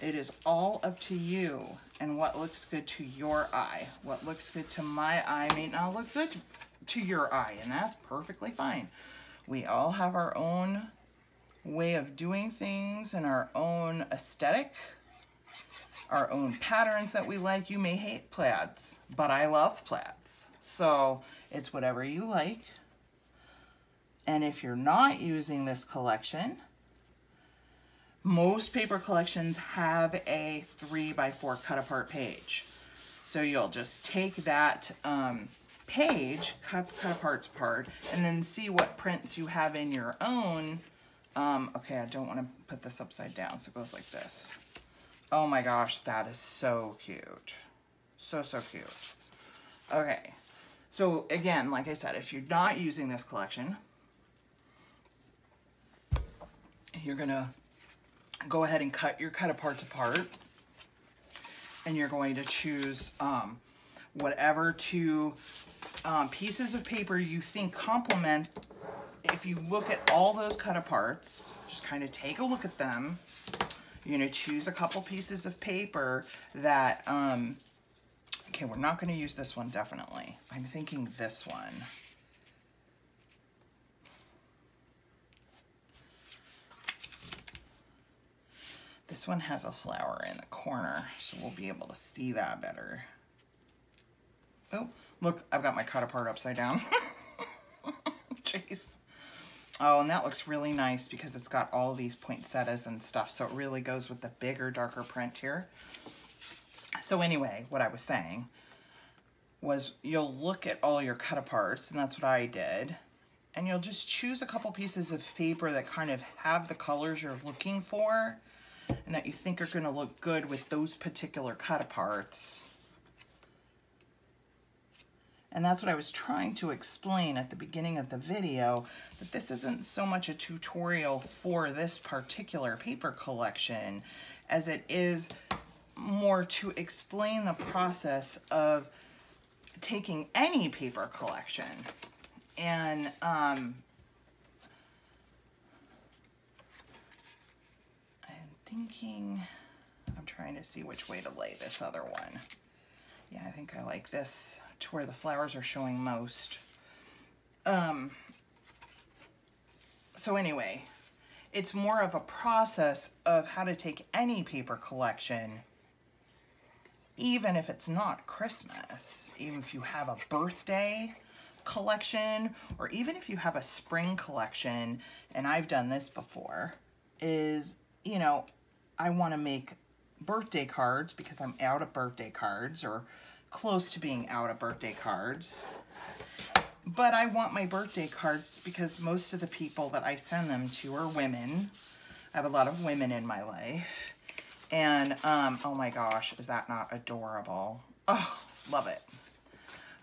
It is all up to you and what looks good to your eye. What looks good to my eye may not look good to your eye, and that's perfectly fine. We all have our own way of doing things and our own aesthetic, our own patterns that we like. You may hate plaids, but I love plaids. So it's whatever you like. And if you're not using this collection, most paper collections have a 3x4 cut apart page. So you'll just take that page, cut the cut aparts apart, and then see what prints you have in your own. Okay, I don't want to put this upside down, so it goes like this. Oh my gosh, that is so cute. So, so cute. Okay, so again, like I said, if you're not using this collection, you're gonna go ahead and cut your cut aparts apart, and you're going to choose whatever two pieces of paper you think complement. If you look at all those cut aparts, just kind of take a look at them. You're going to choose a couple pieces of paper that, okay, we're not going to use this one, definitely. I'm thinking this one. This one has a flower in the corner, so we'll be able to see that better. Oh, look, I've got my cut apart upside down. Jeez. Oh, and that looks really nice because it's got all these poinsettias and stuff, so it really goes with the bigger, darker print here. So anyway, what I was saying was you'll look at all your cut aparts, and that's what I did, and you'll just choose a couple pieces of paper that kind of have the colors you're looking for and that you think are going to look good with those particular cut aparts. And that's what I was trying to explain at the beginning of the video, that this isn't so much a tutorial for this particular paper collection as it is more to explain the process of taking any paper collection. And I'm thinking, I'm trying to see which way to lay this other one. Yeah, I think I like this to where the flowers are showing most. So anyway, it's more of a process of how to take any paper collection, even if it's not Christmas, even if you have a birthday collection, or even if you have a spring collection, and I've done this before, is, you know, I want to make birthday cards because I'm out of birthday cards, or close to being out of birthday cards. But I want my birthday cards because most of the people that I send them to are women. I have a lot of women in my life. And, oh my gosh, is that not adorable? Oh, love it.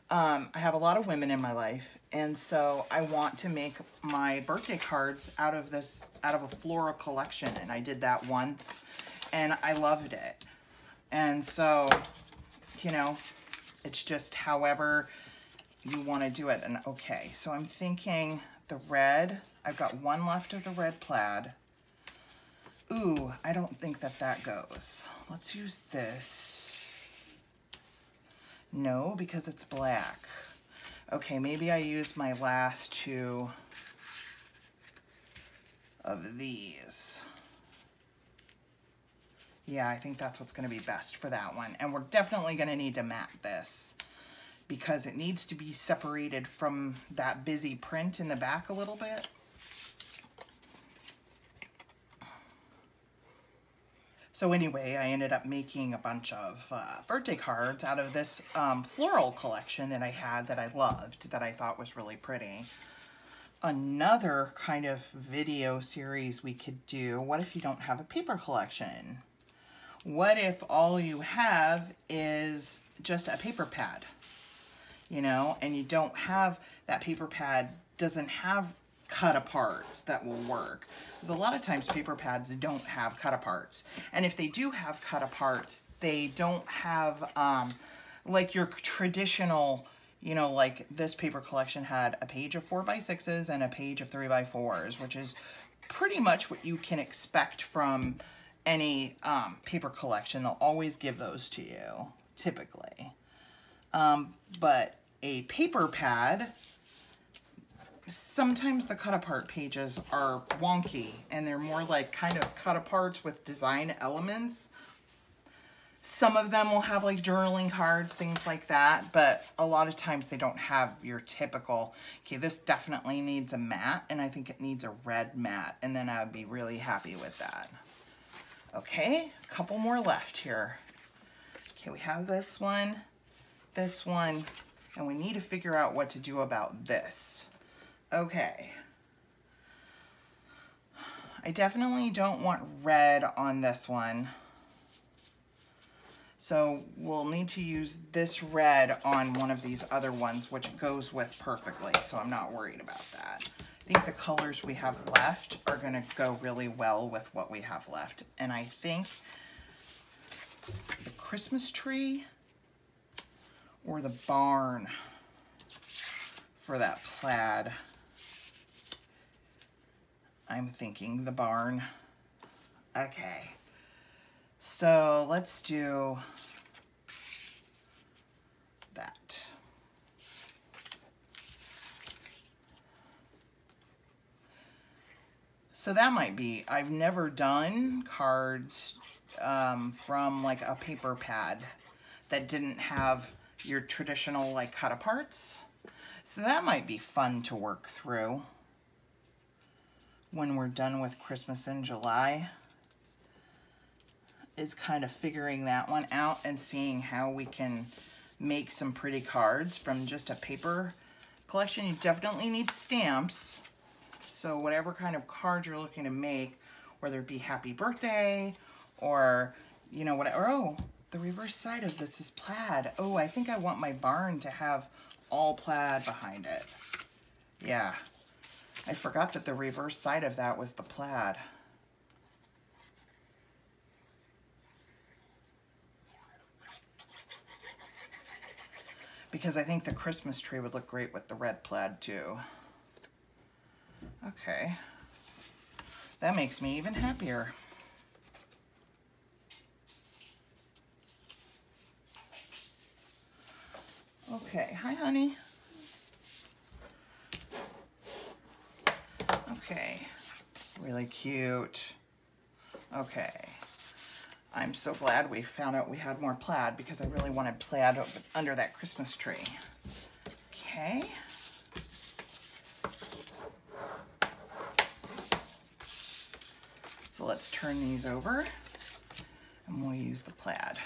I have a lot of women in my life, and so I want to make my birthday cards out of a floral collection, and I did that once, and I loved it. And so, you know, it's just however you want to do it. And okay, so I'm thinking the red, I've got one left of the red plaid. Ooh, I don't think that goes. Let's use this. No, because it's black. Okay, maybe I use my last two of these. Yeah, I think that's what's going to be best for that one. And we're definitely going to need to mat this because it needs to be separated from that busy print in the back a little bit. So anyway, I ended up making a bunch of birthday cards out of this floral collection that I had that I loved, that I thought was really pretty. Another kind of video series we could do, what if you don't have a paper collection? What if all you have is just a paper pad, you know, and you don't have, that paper pad doesn't have cut-aparts that will work. Because a lot of times paper pads don't have cut-aparts. And if they do have cut-aparts, they don't have, like your traditional, you know, like this paper collection had a page of 4x6s and a page of 3x4s, which is pretty much what you can expect from any paper collection. They'll always give those to you, typically. But a paper pad, sometimes the cut-apart pages are wonky and they're more like kind of cut-aparts with design elements. Some of them will have like journaling cards, things like that, but a lot of times they don't have your typical, okay, this definitely needs a mat, and I think it needs a red mat, and then I would be really happy with that. Okay, a couple more left here. Okay, we have this one, and we need to figure out what to do about this. Okay. I definitely don't want red on this one. So we'll need to use this red on one of these other ones, which goes with perfectly, so I'm not worried about that. I think the colors we have left are gonna go really well with what we have left. And I think the Christmas tree or the barn for that plaid. I'm thinking the barn. Okay. So let's do that. So that might be, I've never done cards from like a paper pad that didn't have your traditional like cut-aparts. So that might be fun to work through when we're done with Christmas in July, is kind of figuring that one out and seeing how we can make some pretty cards from just a paper collection. You definitely need stamps. So whatever kind of card you're looking to make, whether it be happy birthday or, you know, whatever. Oh, the reverse side of this is plaid. Oh, I think I want my barn to have all plaid behind it. Yeah. I forgot that the reverse side of that was the plaid. Because I think the Christmas tree would look great with the red plaid too. Okay. That makes me even happier. Okay, hi honey. Okay, really cute. Okay, I'm so glad we found out we had more plaid because I really wanted plaid under that Christmas tree. Okay. So let's turn these over and we'll use the plaid.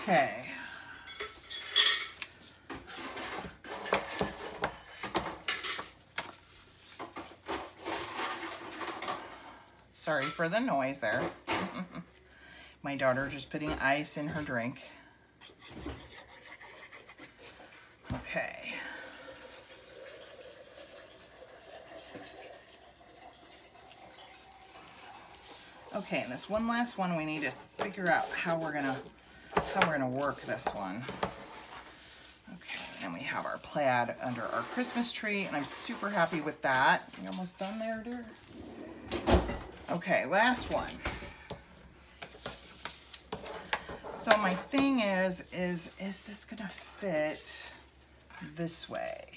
Okay. Sorry for the noise there. My daughter just putting ice in her drink. Okay. Okay, and this one last one, we need to figure out how we're gonna work this one. Okay, and we have our plaid under our Christmas tree, and I'm super happy with that. You almost done there, dear? Okay, last one. So my thing is this gonna fit this way?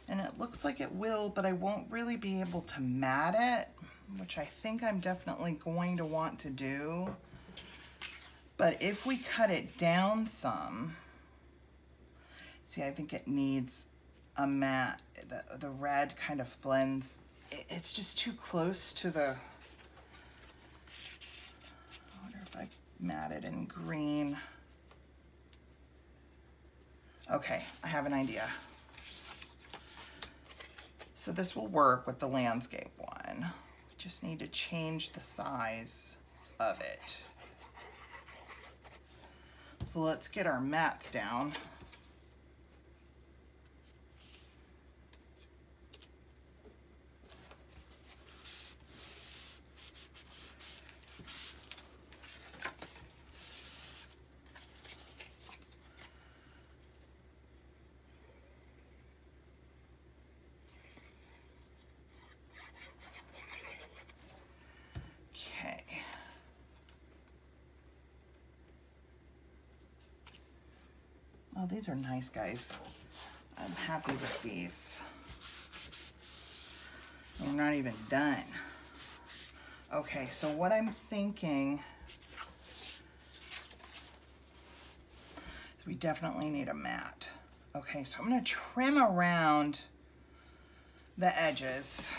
And it looks like it will, but I won't really be able to mat it, which I think I'm definitely going to want to do. But if we cut it down some, see, I think it needs a mat. The red kind of blends. It's just too close to the, I wonder if I mat it in green. Okay, I have an idea. So this will work with the landscape one. We just need to change the size of it. So let's get our mats down. Oh, these are nice, guys. I'm happy with these. We're not even done. Okay, so what I'm thinking is we definitely need a mat. Okay, so I'm gonna trim around the edges.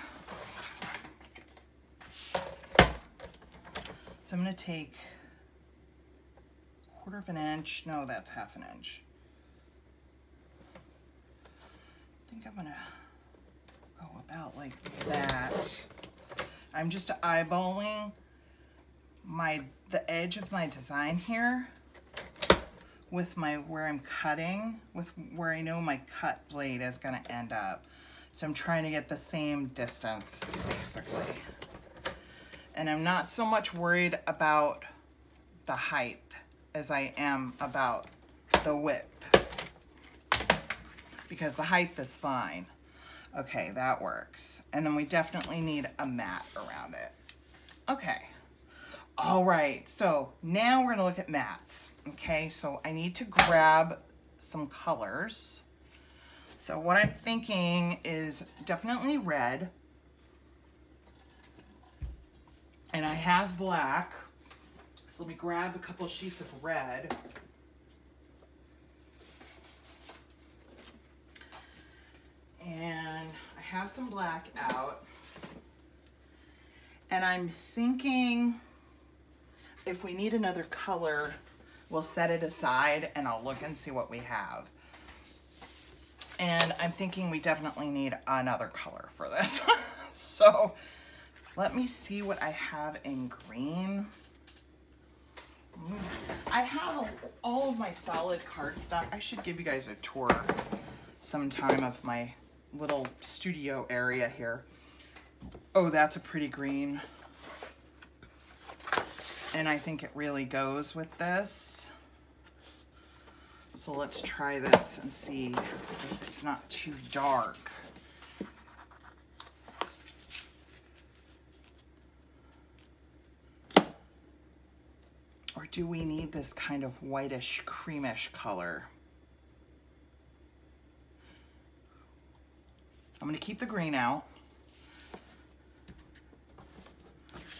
So I'm gonna take 1/4 of an inch. No, that's 1/2 an inch. I think I'm gonna go about like that. I'm just eyeballing the edge of my design here with where I'm cutting, with where I know my cut blade is gonna end up. So I'm trying to get the same distance, basically. And I'm not so much worried about the height as I am about the width, because the height is fine. Okay, that works. And then we definitely need a mat around it. Okay. All right, so now we're gonna look at mats. Okay, so I need to grab some colors. So what I'm thinking is definitely red. And I have black. So let me grab a couple sheets of red. And I have some black out. And I'm thinking if we need another color, we'll set it aside and I'll look and see what we have. And I'm thinking we definitely need another color for this. So let me see what I have in green. I have all of my solid cardstock. I should give you guys a tour sometime of my little studio area here. Oh, that's a pretty green. And I think it really goes with this. So let's try this and see if it's not too dark. Or do we need this kind of whitish, creamish color? I'm gonna keep the green out.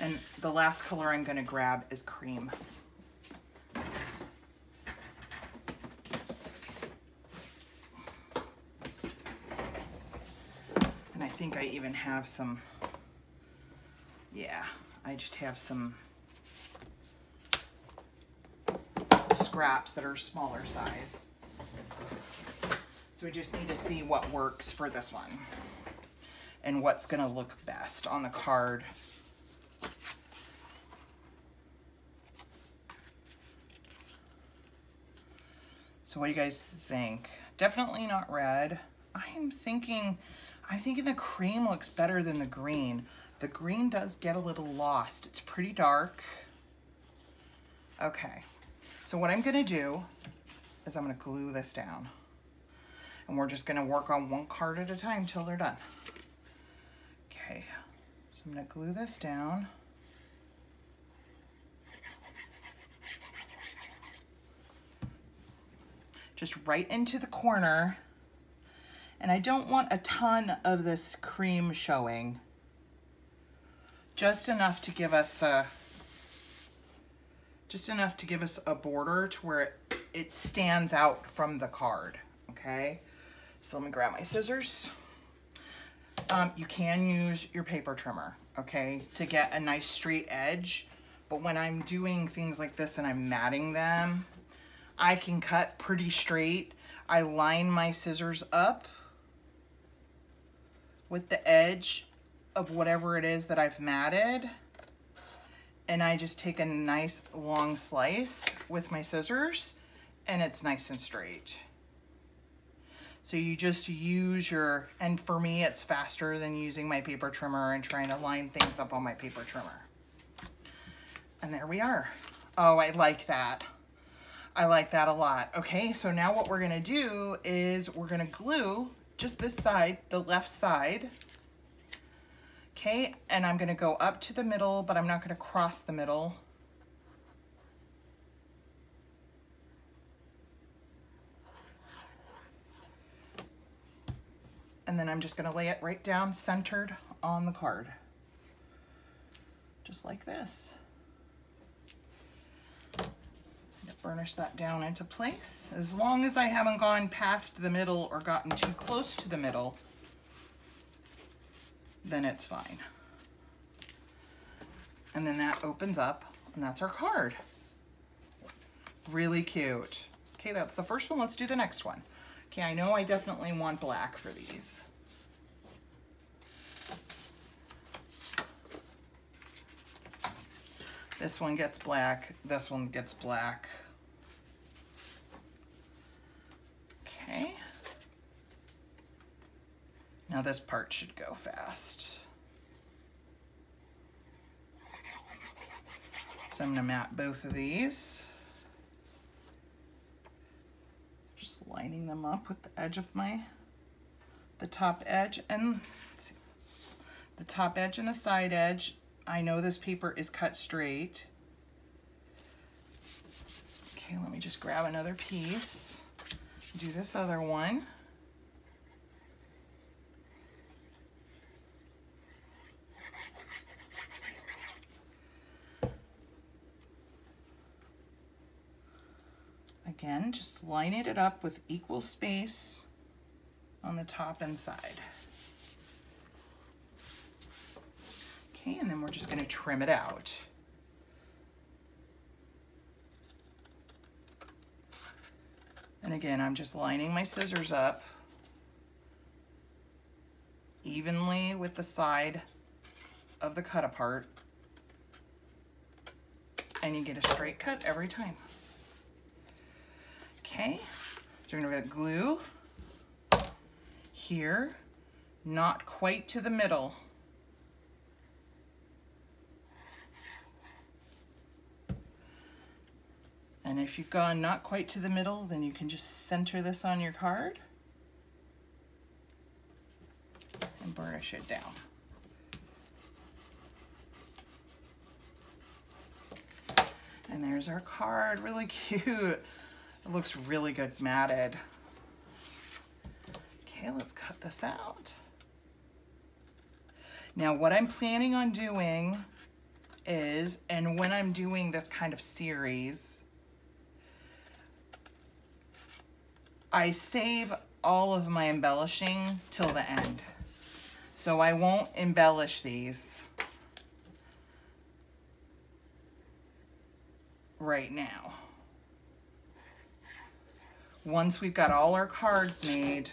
And the last color I'm gonna grab is cream. And I think I even have some, yeah, I just have some scraps that are smaller size. So we just need to see what works for this one and what's going to look best on the card. So what do you guys think? Definitely not red. I'm thinking the cream looks better than the green. The green does get a little lost. It's pretty dark. Okay, so what I'm gonna do is I'm gonna glue this down. And we're just gonna work on one card at a time till they're done. Okay, so I'm gonna glue this down. Just right into the corner. And I don't want a ton of this cream showing. Just enough to give us a border to where it stands out from the card, okay? So let me grab my scissors. You can use your paper trimmer, okay, to get a nice straight edge. But when I'm doing things like this and I'm matting them, I can cut pretty straight. I line my scissors up with the edge of whatever it is that I've matted. And I just take a nice long slice with my scissors and it's nice and straight. So you just use your, and for me it's faster than using my paper trimmer and trying to line things up on my paper trimmer. And there we are. Oh, I like that. I like that a lot. Okay, so now what we're gonna do is we're gonna glue just this side, the left side. Okay, and I'm gonna go up to the middle, but I'm not gonna cross the middle. And then I'm just gonna lay it right down centered on the card. Just like this. Burnish that down into place. As long as I haven't gone past the middle or gotten too close to the middle, then it's fine. And then that opens up and that's our card. Really cute. Okay, that's the first one. Let's do the next one. Okay, I know I definitely want black for these. This one gets black, this one gets black. Okay. Now this part should go fast. So I'm gonna mat both of these. Just lining them up with the edge of the top edge and the top edge and the side edge. I know this paper is cut straight. Okay, let me just grab another piece. Do this other one. Again, just lining it up with equal space on the top and side. Okay, and then we're just going to trim it out. And again, I'm just lining my scissors up evenly with the side of the cut apart. And you get a straight cut every time. Okay, so we're going to get glue here, not quite to the middle. And if you've gone not quite to the middle, then you can just center this on your card and burnish it down. And there's our card, really cute. It looks really good matted. Okay, let's cut this out. Now what I'm planning on doing is, and when I'm doing this kind of series, I save all of my embellishing till the end. So I won't embellish these right now. once we've got all our cards made,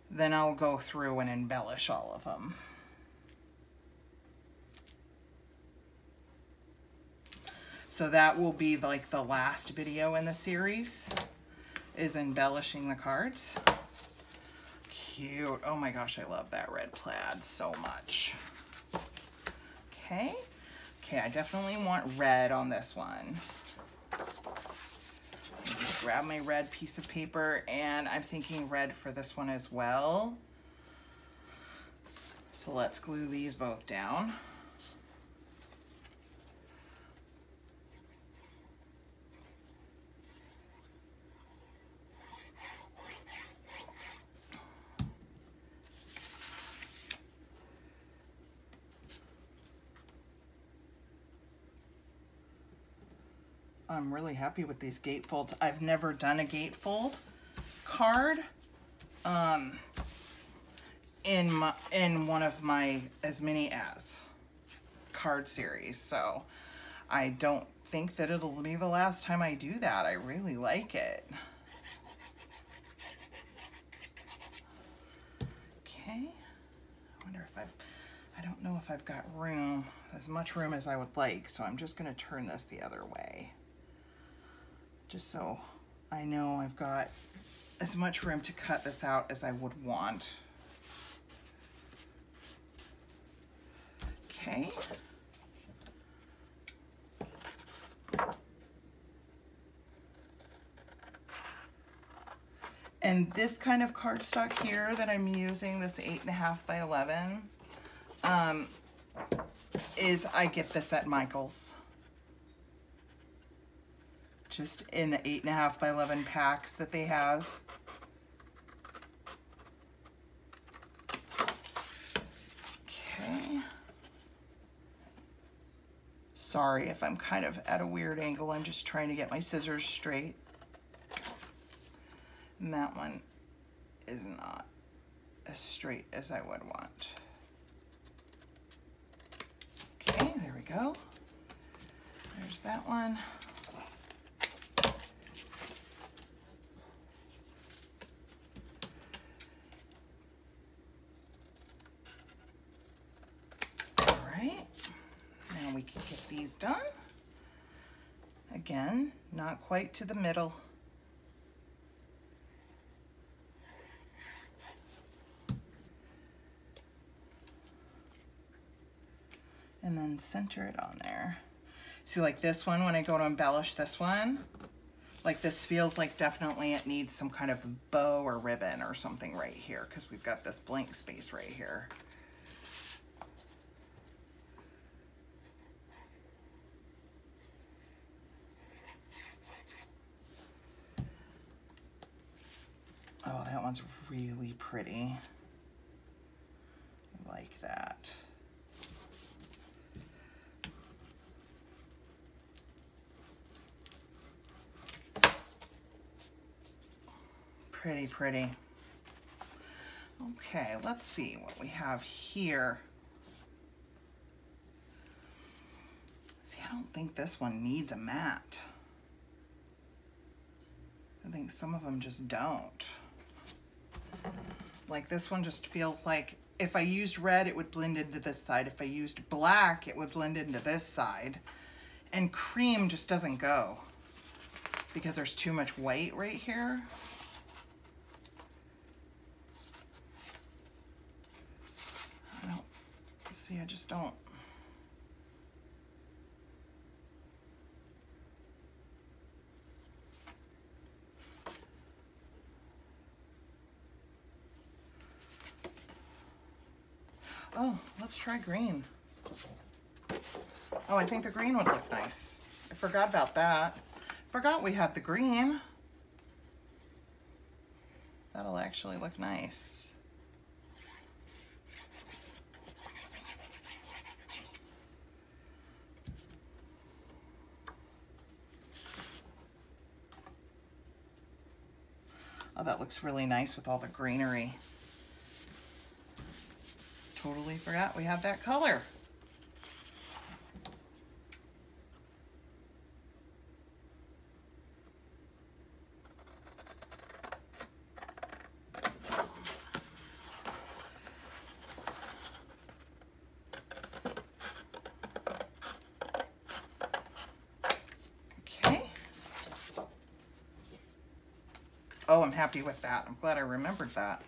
then I'll go through and embellish all of them. So that will be like the last video in the series, is embellishing the cards. Cute. Oh my gosh, I love that red plaid so much. Okay. Okay, I definitely want red on this one. Just grab my red piece of paper, and I'm thinking red for this one as well. So let's glue these both down. I'm really happy with these gatefolds. I've never done a gatefold card in one of my As Many As card series, so I don't think that it'll be the last time I do that. I really like it. Okay, I wonder if I don't know if I've got room, as much room as I would like, so I'm just gonna turn this the other way, just so I know I've got as much room to cut this out as I would want. Okay. And this kind of cardstock here that I'm using, this 8.5 by 11, I get this at Michael's. Just in the 8.5 by 11 packs that they have. Okay. Sorry if I'm kind of at a weird angle. I'm just trying to get my scissors straight. And that one is not as straight as I would want. Okay, there we go. There's that one. All right, now we can get these done. Again, not quite to the middle. And then center it on there. See, like this one, when I go to embellish this one, like this feels like definitely it needs some kind of bow or ribbon or something right here, because we've got this blank space right here. Oh, that one's really pretty. I like that. Pretty, pretty. Okay, let's see what we have here. See, I don't think this one needs a mat. I think some of them just don't. Like this one just feels like if I used red, it would blend into this side. If I used black, it would blend into this side. And cream just doesn't go because there's too much white right here. See, I just don't. Oh, let's try green. Oh, I think the green would look nice. I forgot about that. Forgot we had the green. That'll actually look nice. Oh, that looks really nice with all the greenery. Totally forgot we have that color. Oh, I'm happy with that. I'm glad I remembered that.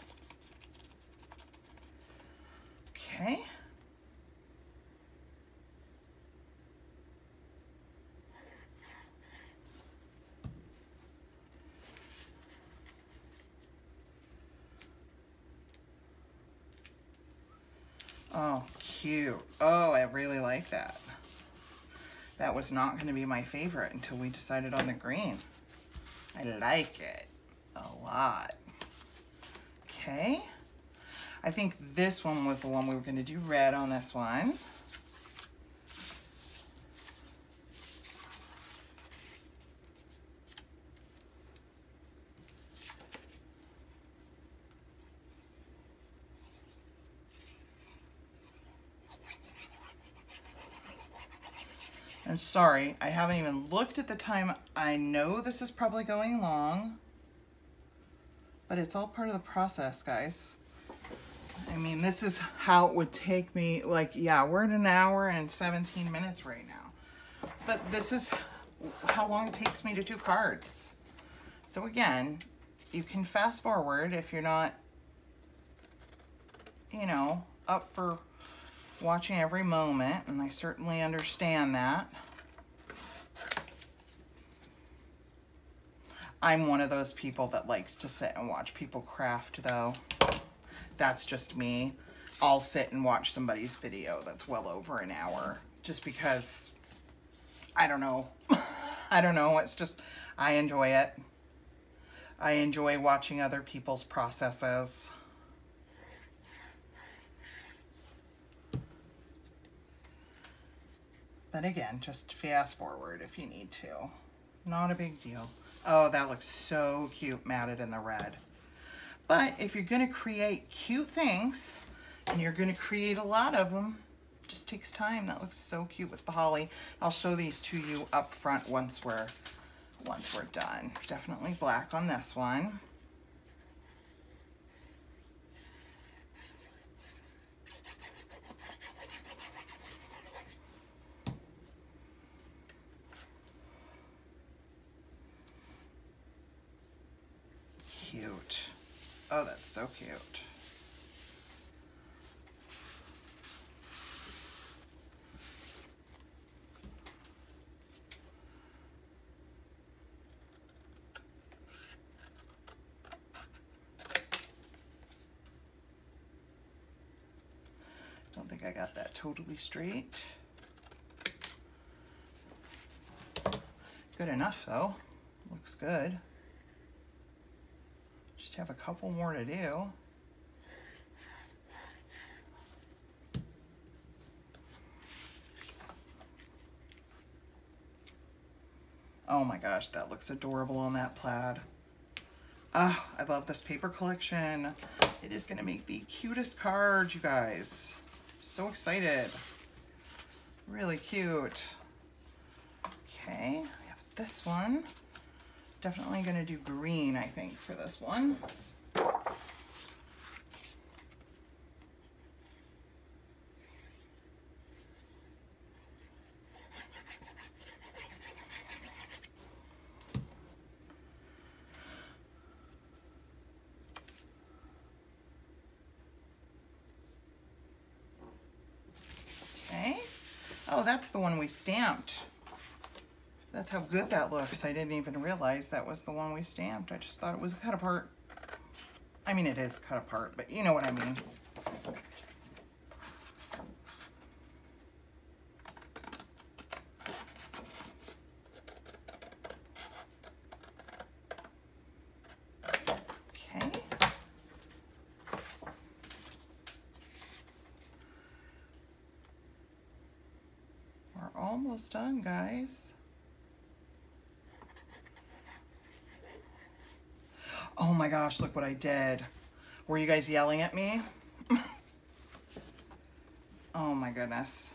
Okay. Oh, cute. Oh, I really like that. That was not going to be my favorite until we decided on the green. I like it a lot. Okay. I think this one was the one we were going to do red on this one. I'm sorry, I haven't even looked at the time. I know this is probably going long, but it's all part of the process, guys. I mean, this is how it would take me, like, yeah, we're at an hour and 17 minutes right now. But this is how long it takes me to do cards. So again, you can fast forward if you're not, you know, up for watching every moment, and I certainly understand that. I'm one of those people that likes to sit and watch people craft, though. That's just me. I'll sit and watch somebody's video that's well over an hour just because, I don't know. I don't know. It's just, I enjoy it. I enjoy watching other people's processes. But again, just fast forward if you need to. Not a big deal. Oh, that looks so cute matted in the red. But if you're going to create cute things, and you're going to create a lot of them, it just takes time. That looks so cute with the holly. I'll show these to you up front once we're done. Definitely black on this one. Cute. Oh, that's so cute. Don't think I got that totally straight. Good enough though. Looks good. Just have a couple more to do. Oh my gosh, that looks adorable on that plaid. Oh, I love this paper collection. It is gonna make the cutest cards, you guys. So excited. Really cute. Okay, we have this one. Definitely gonna do green, I think, for this one. Okay. Oh, that's the one we stamped. That's how good that looks. I didn't even realize that was the one we stamped. I just thought it was a cut apart. I mean, it is cut apart, but you know what I mean. Okay. We're almost done, guys. Oh my gosh, look what I did. Were you guys yelling at me? Oh my goodness.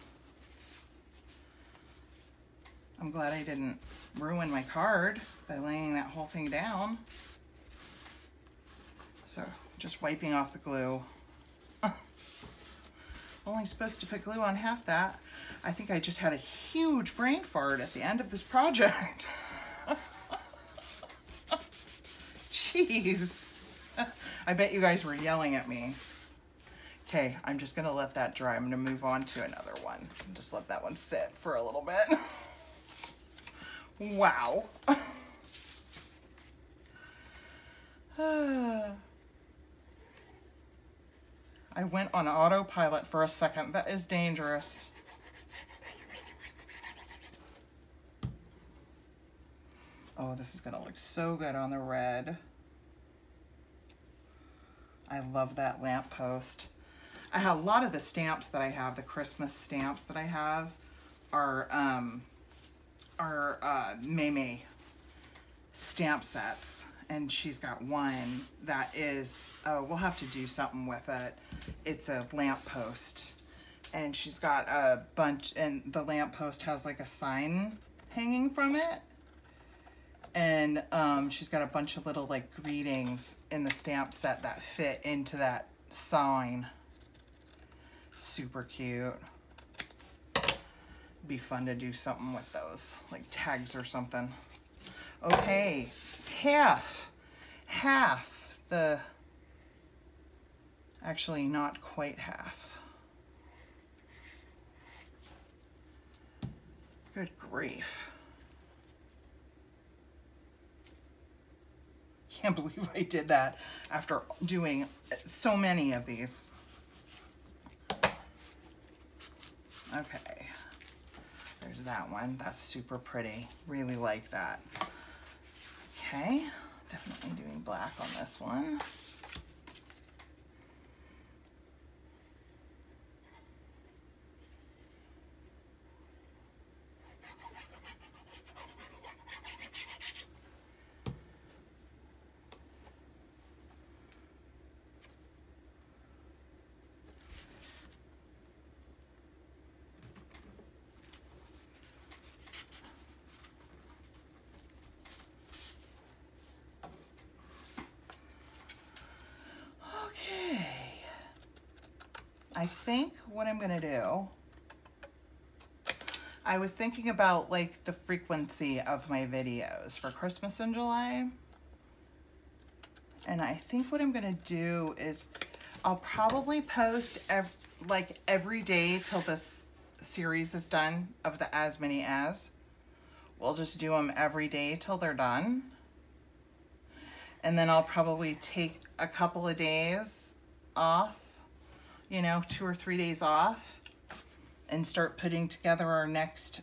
I'm glad I didn't ruin my card by laying that whole thing down. So, just wiping off the glue. Only supposed to put glue on half that. I think I just had a huge brain fart at the end of this project. Jeez. I bet you guys were yelling at me. Okay, I'm just gonna let that dry. I'm gonna move on to another one. Just let that one sit for a little bit. Wow. I went on autopilot for a second. That is dangerous. Oh, this is gonna look so good on the red. I love that lamppost. I have a lot of the stamps that I have, the Christmas stamps that I have are May stamp sets. And she's got one that is, oh, we'll have to do something with it. It's a lamppost. And she's got a bunch, and the lamppost has like a sign hanging from it. And she's got a bunch of little like greetings in the stamp set that fit into that sign. Super cute. Be fun to do something with those, like tags or something. Okay, half the, actually not quite half. Good grief. Can't believe I did that after doing so many of these. Okay, there's that one. That's super pretty. Really like that. Okay, definitely doing black on this one. I think what I'm gonna do, I was thinking about like the frequency of my videos for Christmas in July. And I think what I'm gonna do is I'll probably post every day till this series is done of the As Many As. We'll just do them every day till they're done. And then I'll probably take a couple of days off, you know, 2 or 3 days off, and start putting together our next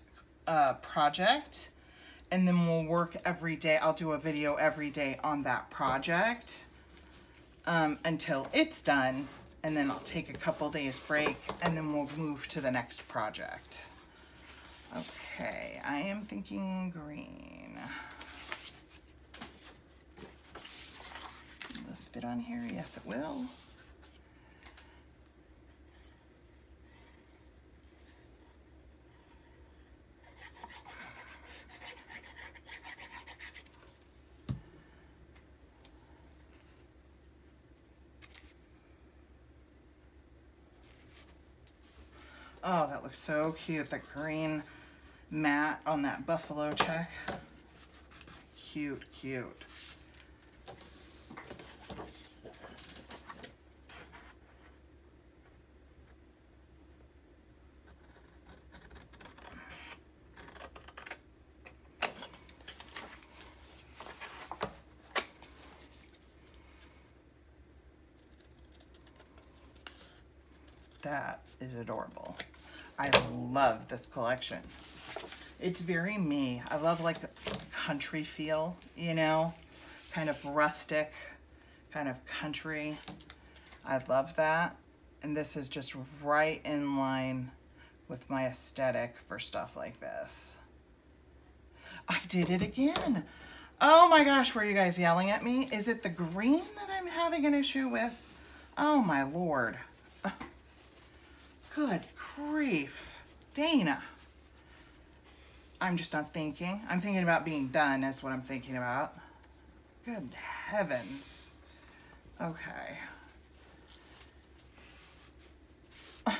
project. And then we'll work every day. I'll do a video every day on that project until it's done. And then I'll take a couple days break, and then we'll move to the next project. Okay, I am thinking green. Will this fit on here? Yes, it will. Oh, that looks so cute. The green mat on that buffalo check. Cute, cute. That is adorable. I love this collection. It's very me. I love like the country feel, you know, kind of rustic, kind of country. I love that. And this is just right in line with my aesthetic for stuff like this. I did it again. Oh my gosh, were you guys yelling at me? Is it the green that I'm having an issue with? Oh my Lord. Good grief. Dana. I'm just not thinking. I'm thinking about being done is what I'm thinking about. Good heavens. Okay. I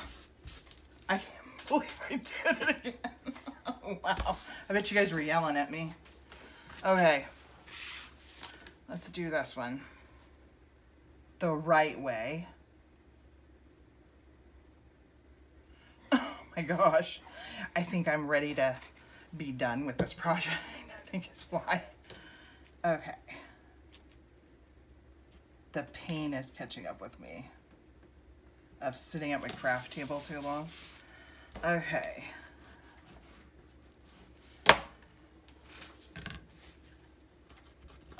can't believe I did it again. Oh, wow. I bet you guys were yelling at me. Okay. Let's let's do this one the right way. Oh my gosh. I think I'm ready to be done with this project, I think is why. Okay. The pain is catching up with me of sitting at my craft table too long. Okay.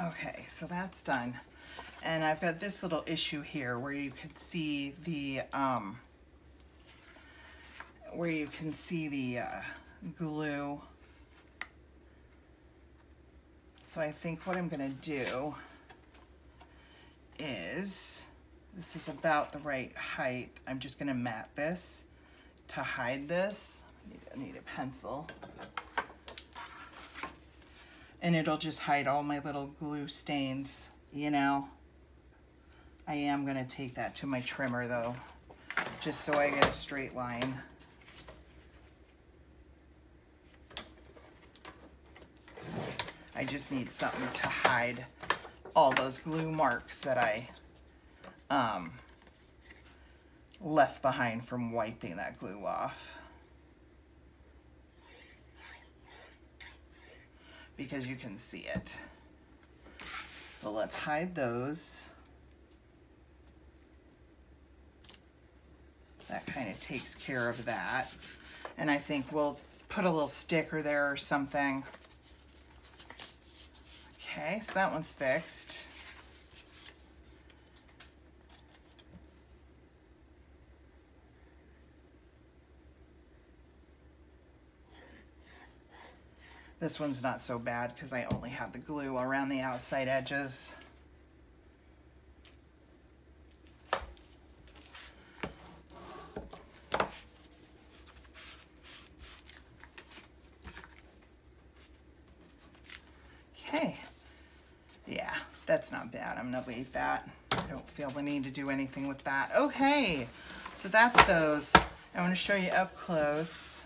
Okay, so that's done. And I've got this little issue here where you can see the glue. So I think what I'm gonna do is, this is about the right height. I'm just gonna mat this to hide this. I need a pencil. And it'll just hide all my little glue stains, you know. I am gonna take that to my trimmer though, just so I get a straight line. I just need something to hide all those glue marks that I left behind from wiping that glue off. Because you can see it. So let's hide those. That kind of takes care of that. And I think we'll put a little sticker there or something. Okay, so that one's fixed. This one's not so bad because I only have the glue around the outside edges. Okay, yeah, that's not bad. I'm gonna leave that. I don't feel the need to do anything with that. Okay, so that's those. I want to show you up close.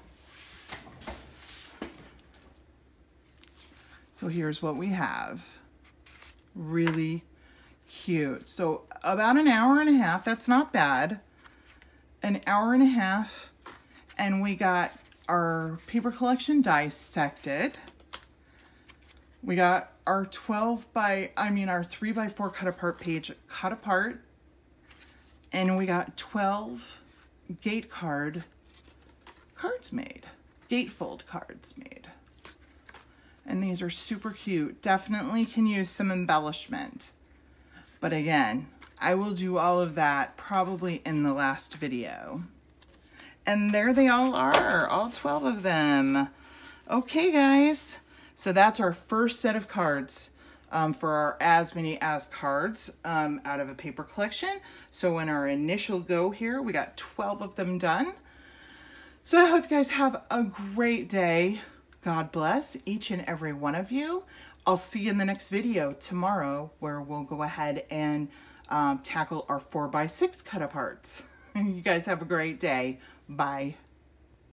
So here's what we have. Really cute. So about an hour and a half, that's not bad. An hour and a half, and we got our paper collection dissected. We got our 3 by 4 cut apart page cut apart. And we got 12 gate cards made. Gatefold cards made. And these are super cute. Definitely can use some embellishment. But again, I will do all of that probably in the last video. And there they all are, all 12 of them. Okay, guys. So that's our first set of cards for our As Many As cards out of a paper collection. So in our initial go here, we got 12 of them done. So I hope you guys have a great day. God bless each and every one of you. I'll see you in the next video tomorrow where we'll go ahead and tackle our 4 by 6 cut aparts. You guys have a great day. Bye.